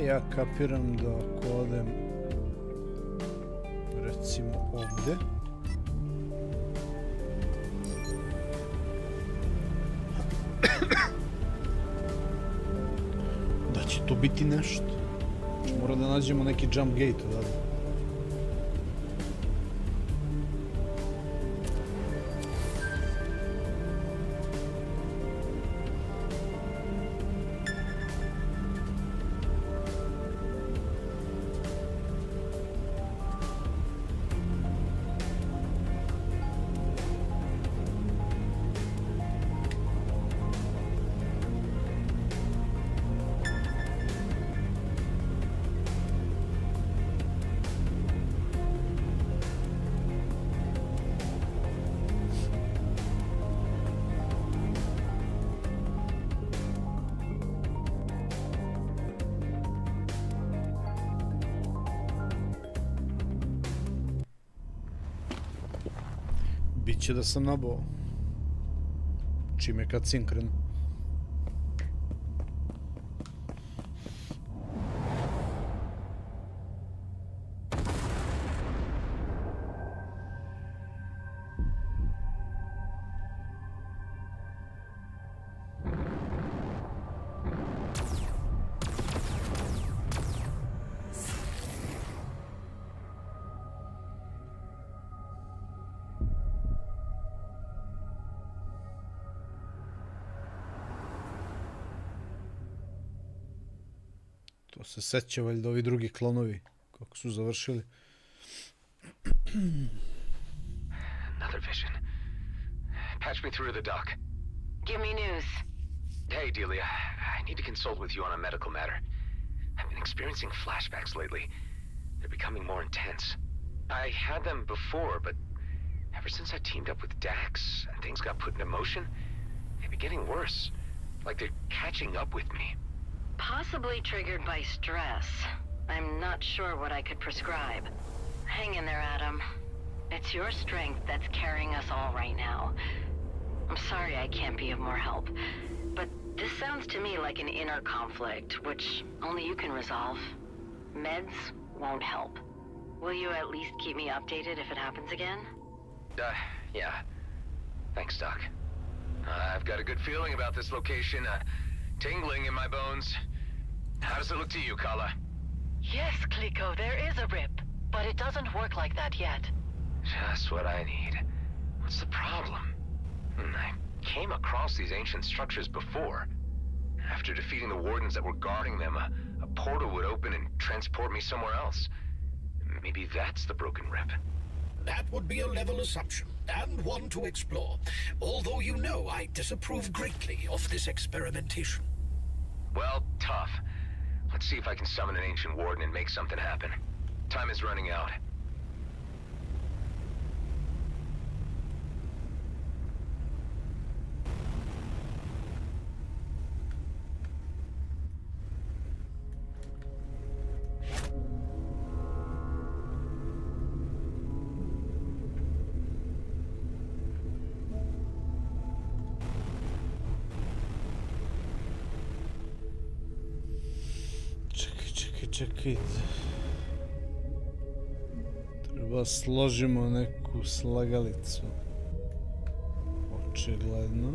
Ja kapiram da ako odem recimo ovdje da će to biti nešto. Mora da nađemo neki jump gate odavde. Biće da sam nabao. Čime kad sinkrenu. To se seća valjda ovi drugi klonovi kako su završili. Another vision. Patch me through to the doc. Give me news. Hey, Delia. I need to consult with you on a medical matter. I've been experiencing flashbacks lately. They're becoming more intense. I had them before, but ever since I teamed up with Dax and things got put into motion, they've been getting worse. Like they're catching up with me. Possibly triggered by stress. I'm not sure what I could prescribe. Hang in there, Adam. It's your strength that's carrying us all right now. I'm sorry I can't be of more help, but this sounds to me like an inner conflict, which only you can resolve. Meds won't help. Will you at least keep me updated if it happens again? Yeah. Thanks, Doc. I've got a good feeling about this location, tingling in my bones. How does it look to you, Kala? Yes, Kliko, there is a rip, but it doesn't work like that yet. Just what I need. What's the problem? I came across these ancient structures before. After defeating the wardens that were guarding them, a portal would open and transport me somewhere else. Maybe that's the broken rip. That would be a level assumption, and one to explore. Although you know I disapprove greatly of this experimentation. Well, tough. Let's see if I can summon an ancient warden and make something happen. Time is running out. čekajte. Treba složimo neku slagalicu. Očigledno.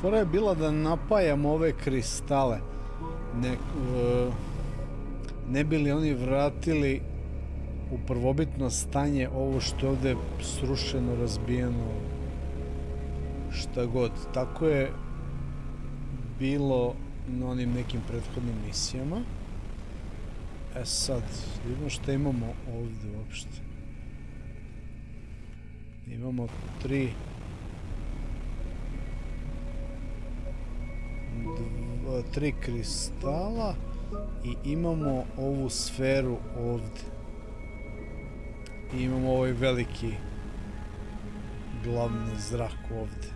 Fora je bila da napajam ove kristale. Ne bi li oni vratili u prvobitno stanje ovo što je ovdje srušeno, razbijeno, šta god. Tako je bilo na onim nekim prethodnim misijama. E sad, vidimo što imamo ovdje uopšte. Imamo tri kristala i imamo ovu sferu ovdje. I imamo ovaj veliki glavni zrak ovdje.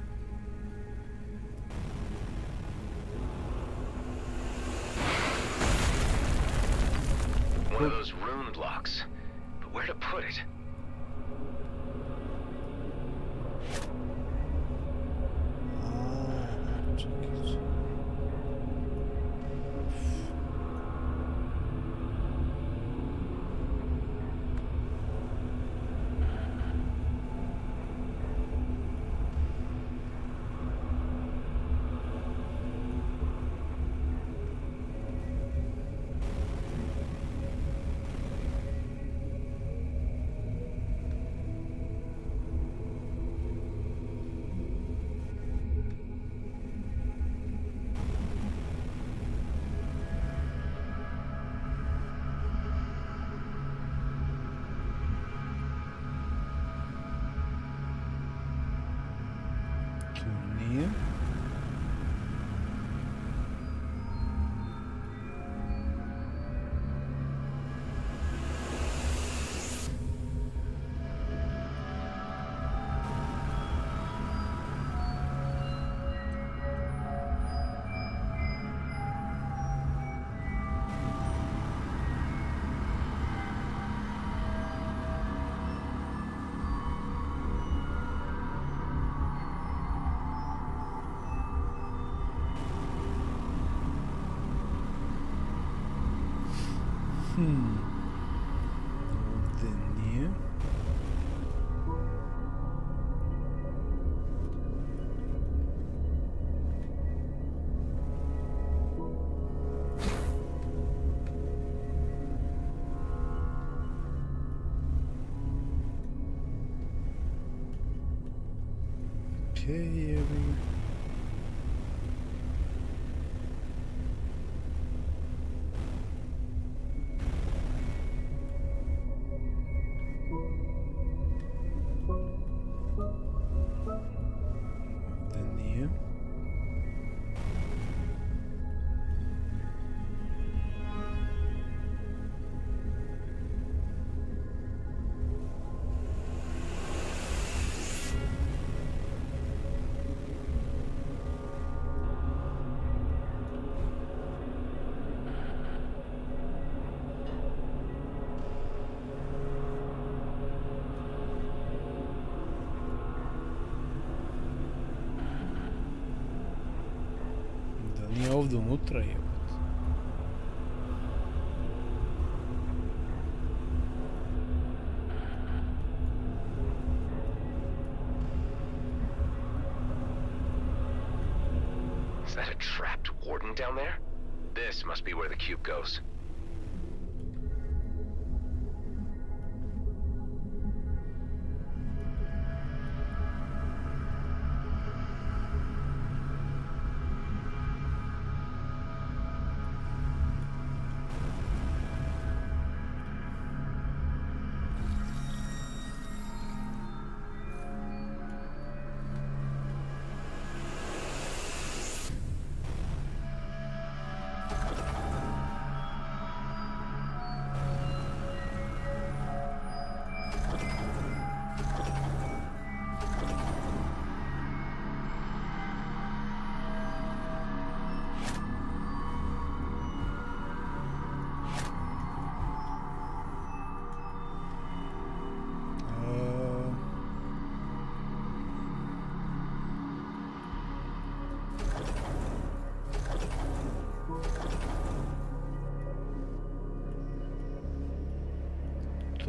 One of those rune blocks. But where to put it? Ovdje nije. Kejevi. Nije ovdje unutra je. Is that a trapped warden down there? This must be where the cube goes.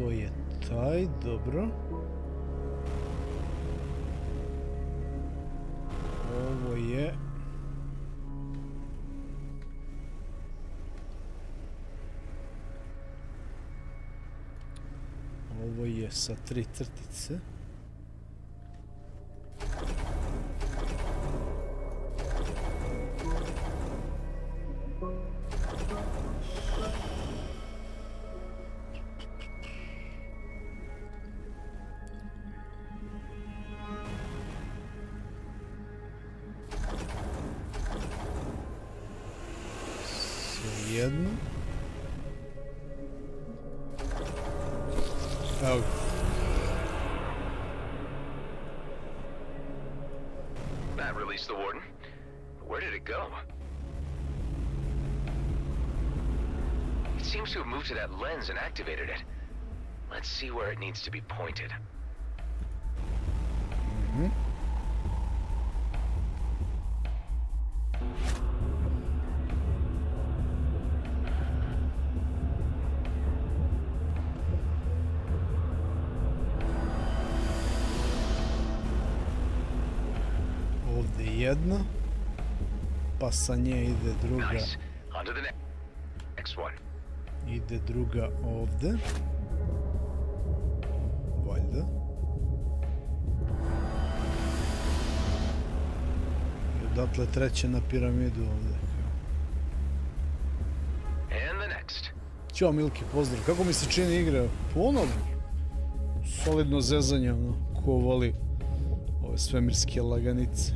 To je taj, dobro. Ovo je... Ovo je sa 3 crtice. Jedno. Evo. That released the warden. Where did it go? It seems to have moved to that lens and activated it. Let's see where it needs to be pointed. Mm-hmm. Jedna, pa sa nje ide druga. Nice. On to the next one. Ide druga ovde. Valjda. I odatle treće na piramidu ovde. And the next. Ćao Milki, pozdrav. Kako mi se čini igra? Ono, solidno zezanje, ono, ko voli ove svemirske laganice.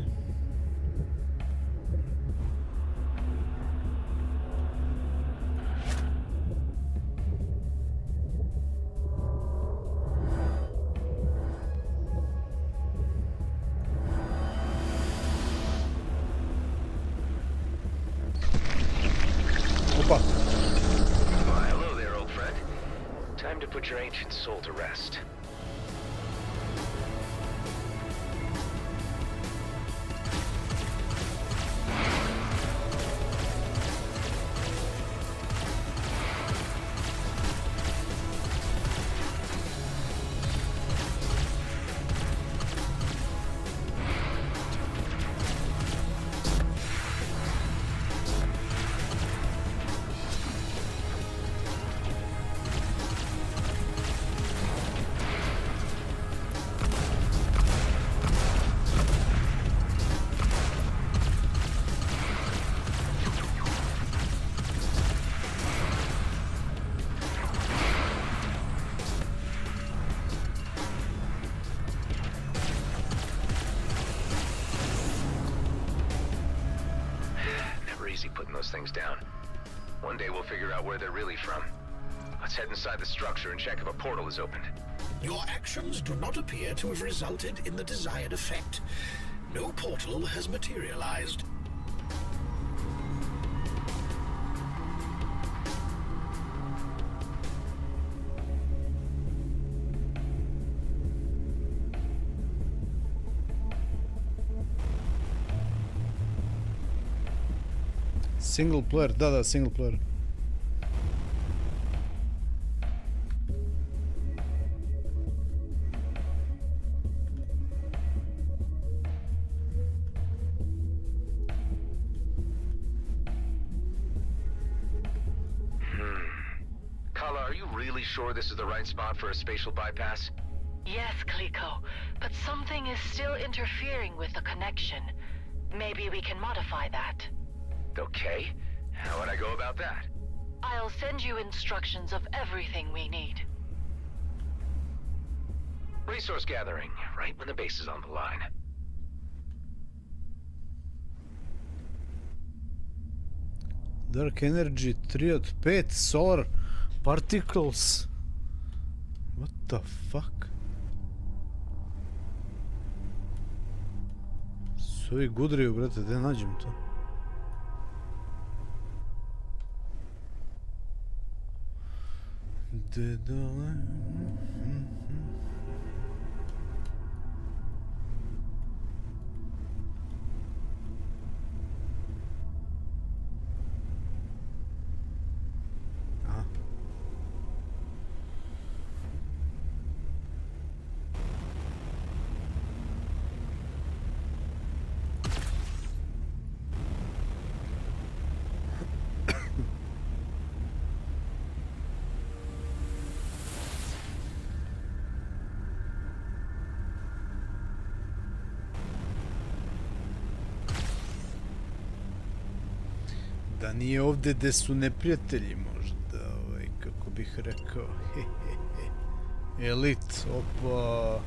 Things down. One day we'll figure out where they're really from. Let's head inside the structure and check if a portal is opened. Your actions do not appear to have resulted in the desired effect. No portal has materialized. Single player, da, single player. Kala, are you really sure this is the right spot for a spatial bypass? Yes, Kliko, but something is still interfering with the connection. Maybe we can modify that. Okay. How would I go about that? I'll send you instructions of everything we need. Resource gathering, right when the base is on the line. Dark energy 3 od 5, solar particles. What the fuck? Svi gudriju, brate, gdje nađem to? Da nije ovdje gde su neprijatelji možda, kako bih rekao. Elit, opa.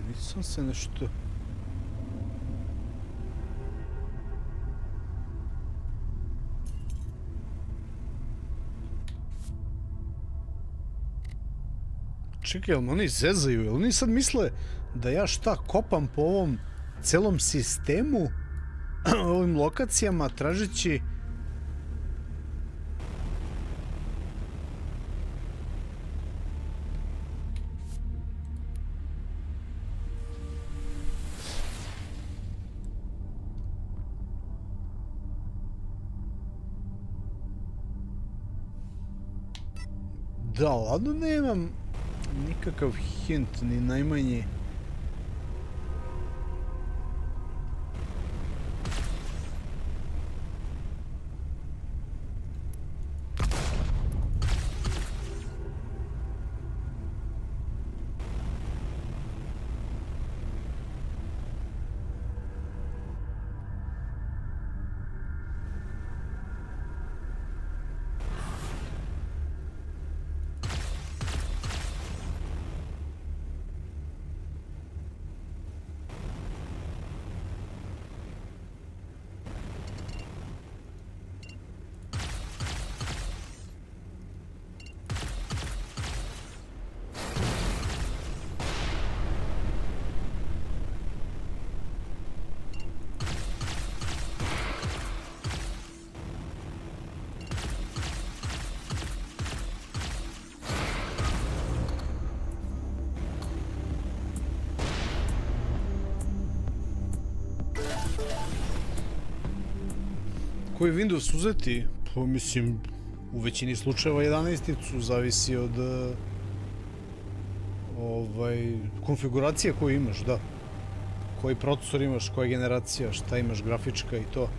Nisam se nešto... Čekaj, jel me oni zezaju? Jel oni sad misle da ja šta kopam po ovom celom sistemu, ovim lokacijama, tražeći... Da, ladno nemam nikakav hint, ni najmanji. Koji Windows uzeti? Pa mislim, u većini slučajeva 11-icu, zavisi od konfiguracije koju imaš, da. Koji procesor imaš, koja generacija, šta imaš, grafička i to.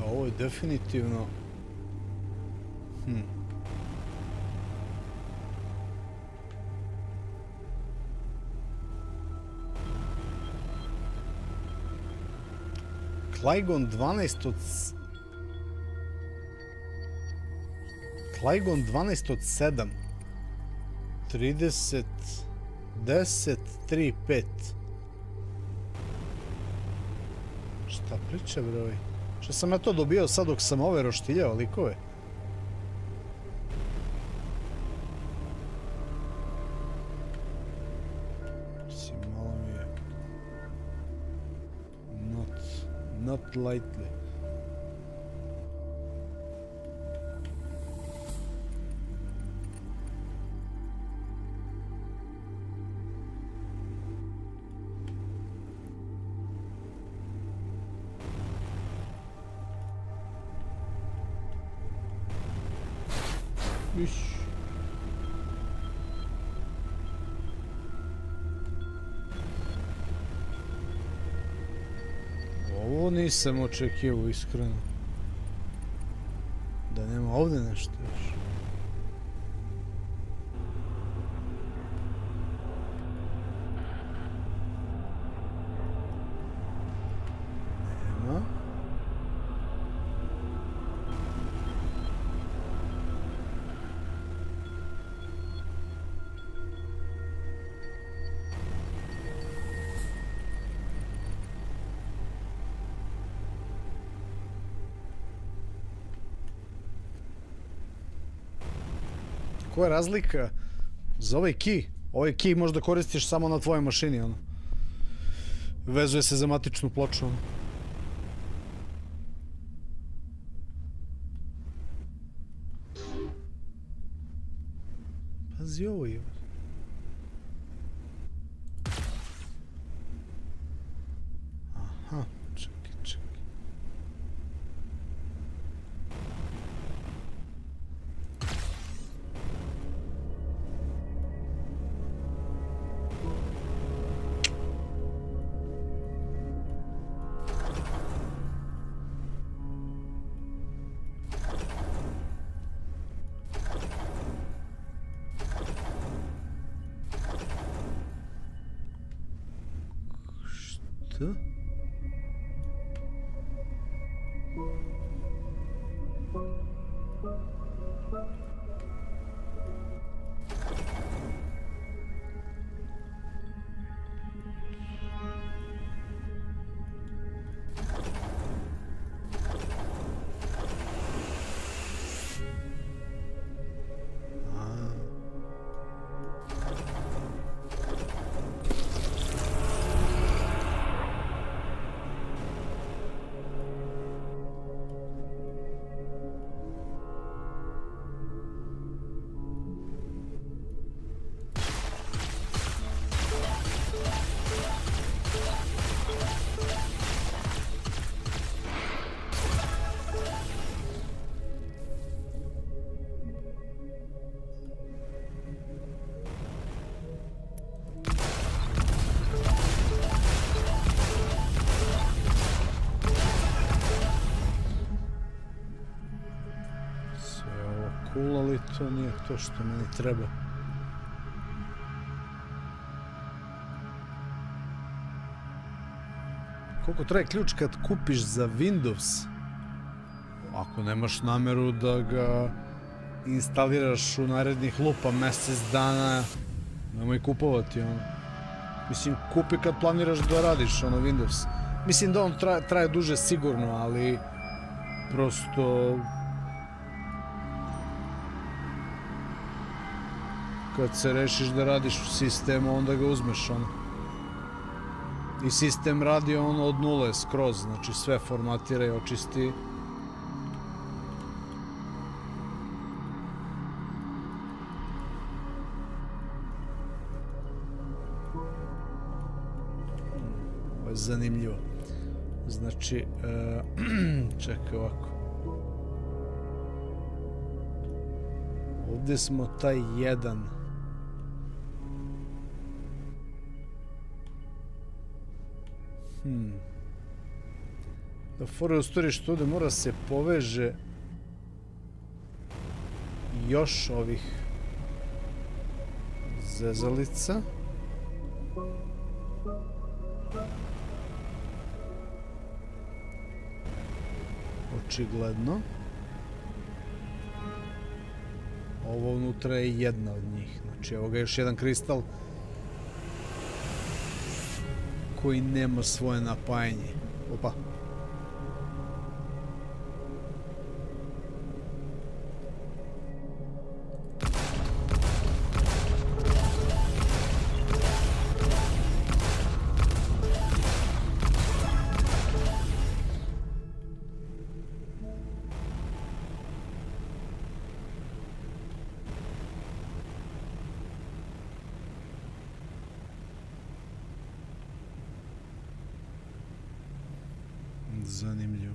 Ovo je definitivno... Qui-Gon 12 od... Qui-Gon 12 od 7. 30... 10... 3... 5. Šta priča, broj? Što sam ja to dobio sad dok sam ove roštiljao likove? Mislim, malo mi je... Not lightly. Iš. Ovo nisam očekivao, iskreno. Da nema ovdje nešto još. Nema. Koja je razlika za ovaj key? Ovaj key možda koristiš samo na tvojoj mašini, ono. Vezuje se za matičnu ploču, ono. Pazi ovo je. Aha, čekaj. Что? Cool, ali to nije to što meni treba. Koliko traje ključ kad kupiš za Windows? Ako nemaš nameru da ga instaliraš u narednih lupa mjesec dana, nemoj kupovati, ono. Mislim, kupi kad planiraš da radiš, ono, Windows. Mislim da on traje duže sigurno, ali prosto kad se rešiš da radiš u sistemu, onda ga uzmeš, ono. I sistem radi ono od nule skroz, znači sve formatira i očisti. Ovo je zanimljivo. Znači, čekaj ovako. Ovdje smo taj jedan. Da fora u stvari što ovdje mora se poveže još ovih zezalica. Očigledno. Ovo unutra je jedna od njih. Znači evo ga još jedan kristal koji nema svoje napajanje. Opa. Zanimljivo.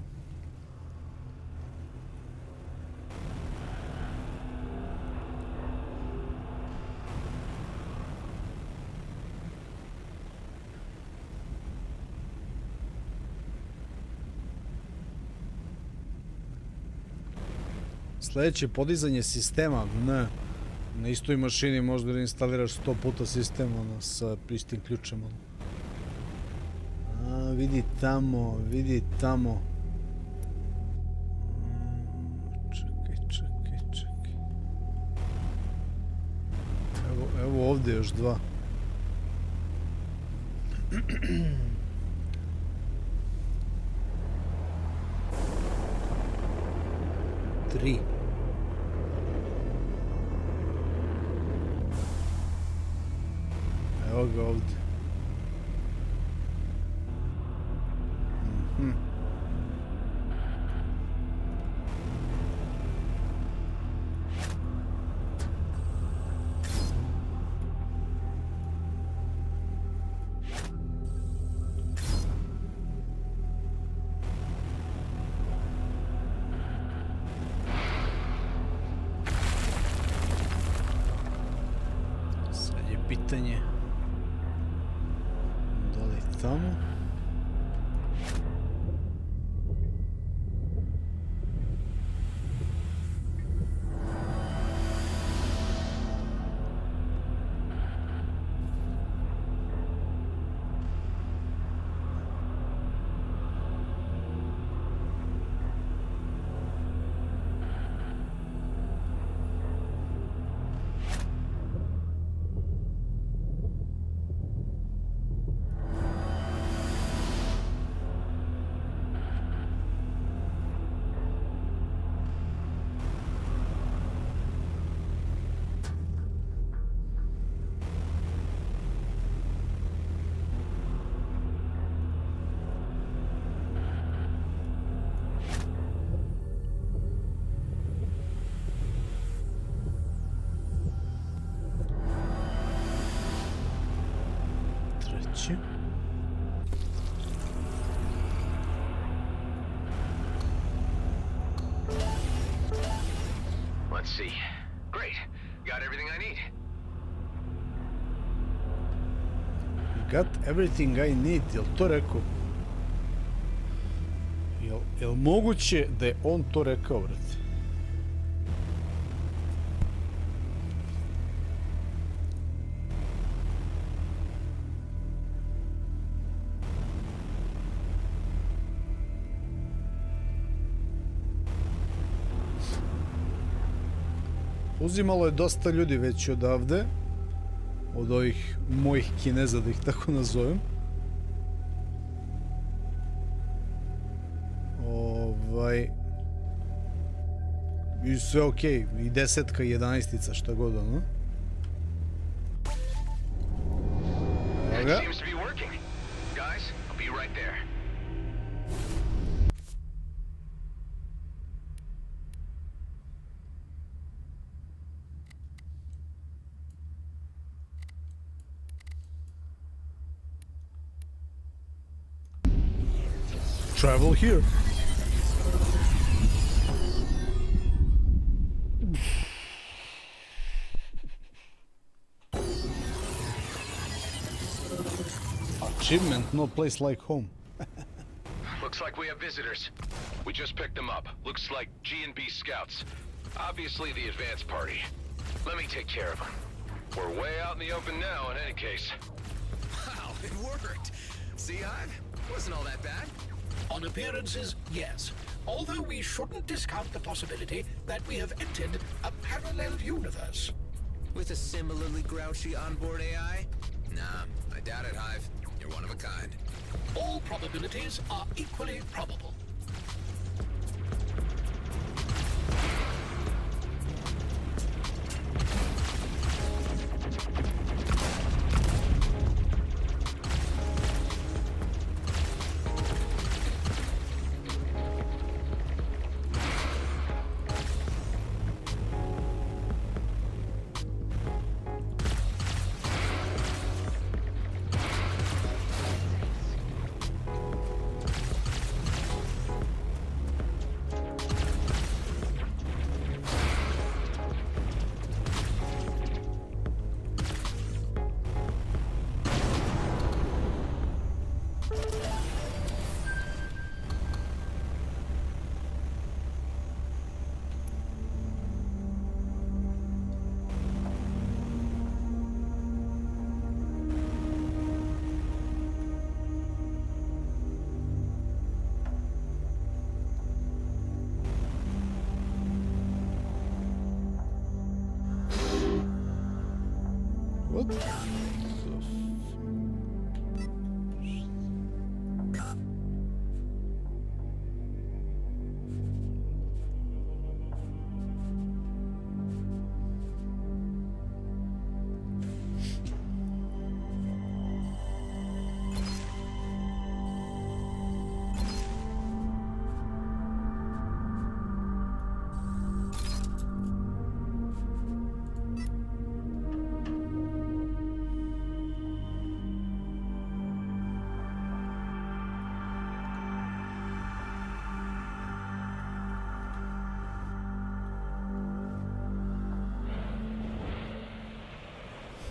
Sljedeće podizanje sistema. Ne. Na istoj mašini možda da instaliraš 100 puta sistem sa istim ključem. Vidi tamo, vidi tamo. Čekaj. Evo ovdje još dva. Tri. Evo ga ovdje. Pitanje da li tamo Let's see. Great. Got everything I need. Got everything I need, jel to rekao? Jel moguće da je on to rekao, brate? Uzimalo je dosta ljudi već odavde, od ovih mojih Kineza, da ih tako nazovem. I sve okej, i 10-ka i 11-ica, šta god ono. It seems to be working. Guys, I'll be right there. Travel here. Achievement, no place like home. Looks like we have visitors. We just picked them up. Looks like G&B scouts. Obviously the advance party. Let me take care of them. We're way out in the open now in any case. Wow, it worked. See, Hive? Wasn't all that bad. On appearances, yes. Although we shouldn't discount the possibility that we have entered a parallel universe. With a similarly grouchy onboard AI? Nah, I doubt it, Hive. You're one of a kind. All probabilities are equally probable.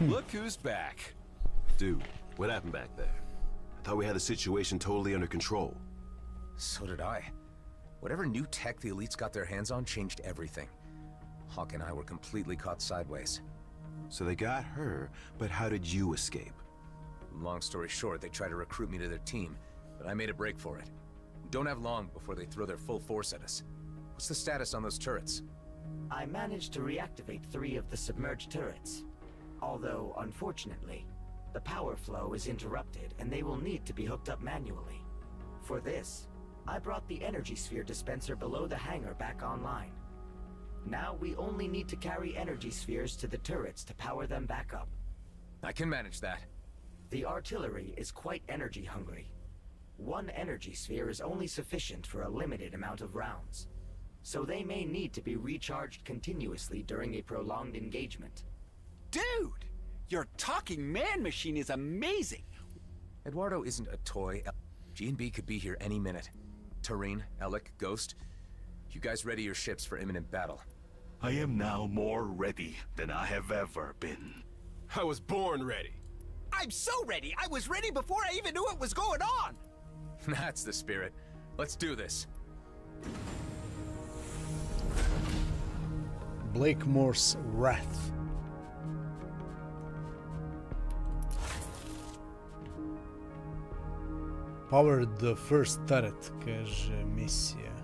Look who's back. Dude, what happened back there? I thought we had the situation totally under control. So did I. Whatever new tech the elites got their hands on changed everything. Hawk and I were completely caught sideways. So they got her, but how did you escape? Long story short, they tried to recruit me to their team, but I made a break for it. Don't have long before they throw their full force at us. What's the status on those turrets? I managed to reactivate 3 of the submerged turrets. Although, unfortunately, the power flow is interrupted and they will need to be hooked up manually. For this, I brought the energy sphere dispenser below the hangar back online. Now we only need to carry energy spheres to the turrets to power them back up. I can manage that. The artillery is quite energy hungry. 1 energy sphere is only sufficient for a limited amount of rounds, so they may need to be recharged continuously during a prolonged engagement. Dude, your talking man machine is amazing. Eduardo isn't a toy. G&B could be here any minute. Tareen, Alec, Ghost, you guys ready your ships for imminent battle? I am now more ready than I have ever been. I was born ready. I'm so ready. I was ready before I even knew what was going on. That's the spirit. Let's do this. Blakemore's Wrath. Powered the first turret, kaže misija.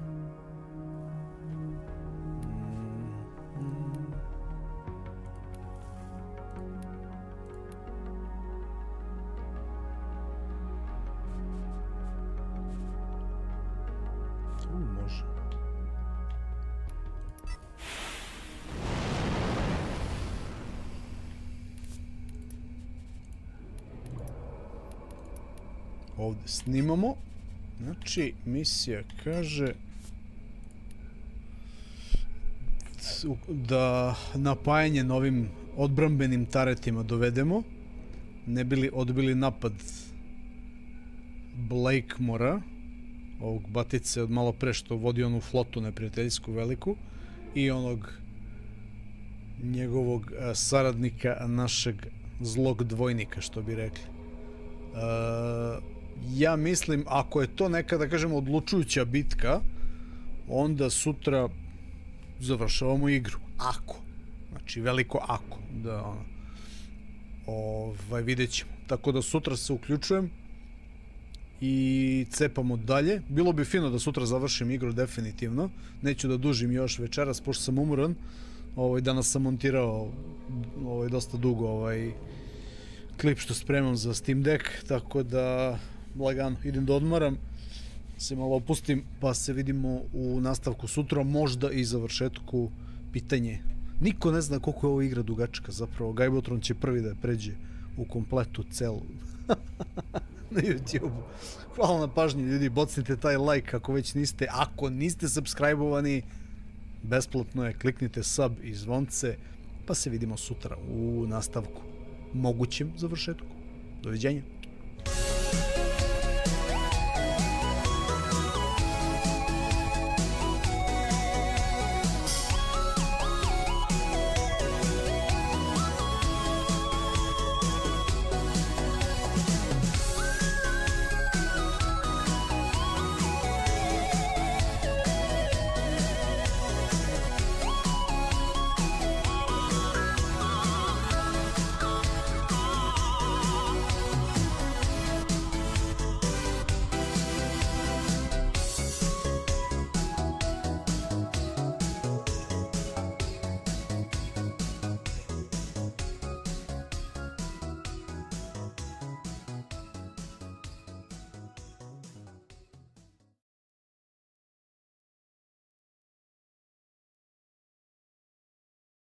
Tu može. Ovdje snimamo. Znači, misija kaže da napajanje novim odbrambenim taretima dovedemo, ne bili odbili napad Blakemora, ovog batice od malo pre što vodi onu flotu neprijateljsku veliku, i onog njegovog saradnika, našeg zlog dvojnika, što bi rekli. Ja mislim, ako je to neka, da kažemo, odlučujuća bitka, onda sutra završavamo igru. Ako. Znači, veliko ako. Da, ono. Vidjet ćemo. Tako da sutra se uključujem i cepamo dalje. Bilo bi fino da sutra završim igru, definitivno. Neću da dužim još večeras, pošto sam umoran. Danas sam montirao dosta dugo klip što spremam za Steam Deck, tako da lagano idem da odmaram, se malo opustim, pa se vidimo u nastavku sutra, možda i završetku. Pitanje, niko ne zna koliko je ovo igra dugačka, zapravo Gajbotron će prvi da je pređe u kompletu celu na YouTube-u. Hvala na pažnji ljudi, bocnite taj like ako već niste, ako niste subscribe-ovani, besplatno je, kliknite sub i zvonce, pa se vidimo sutra u nastavku, mogućem završetku. Doviđenja.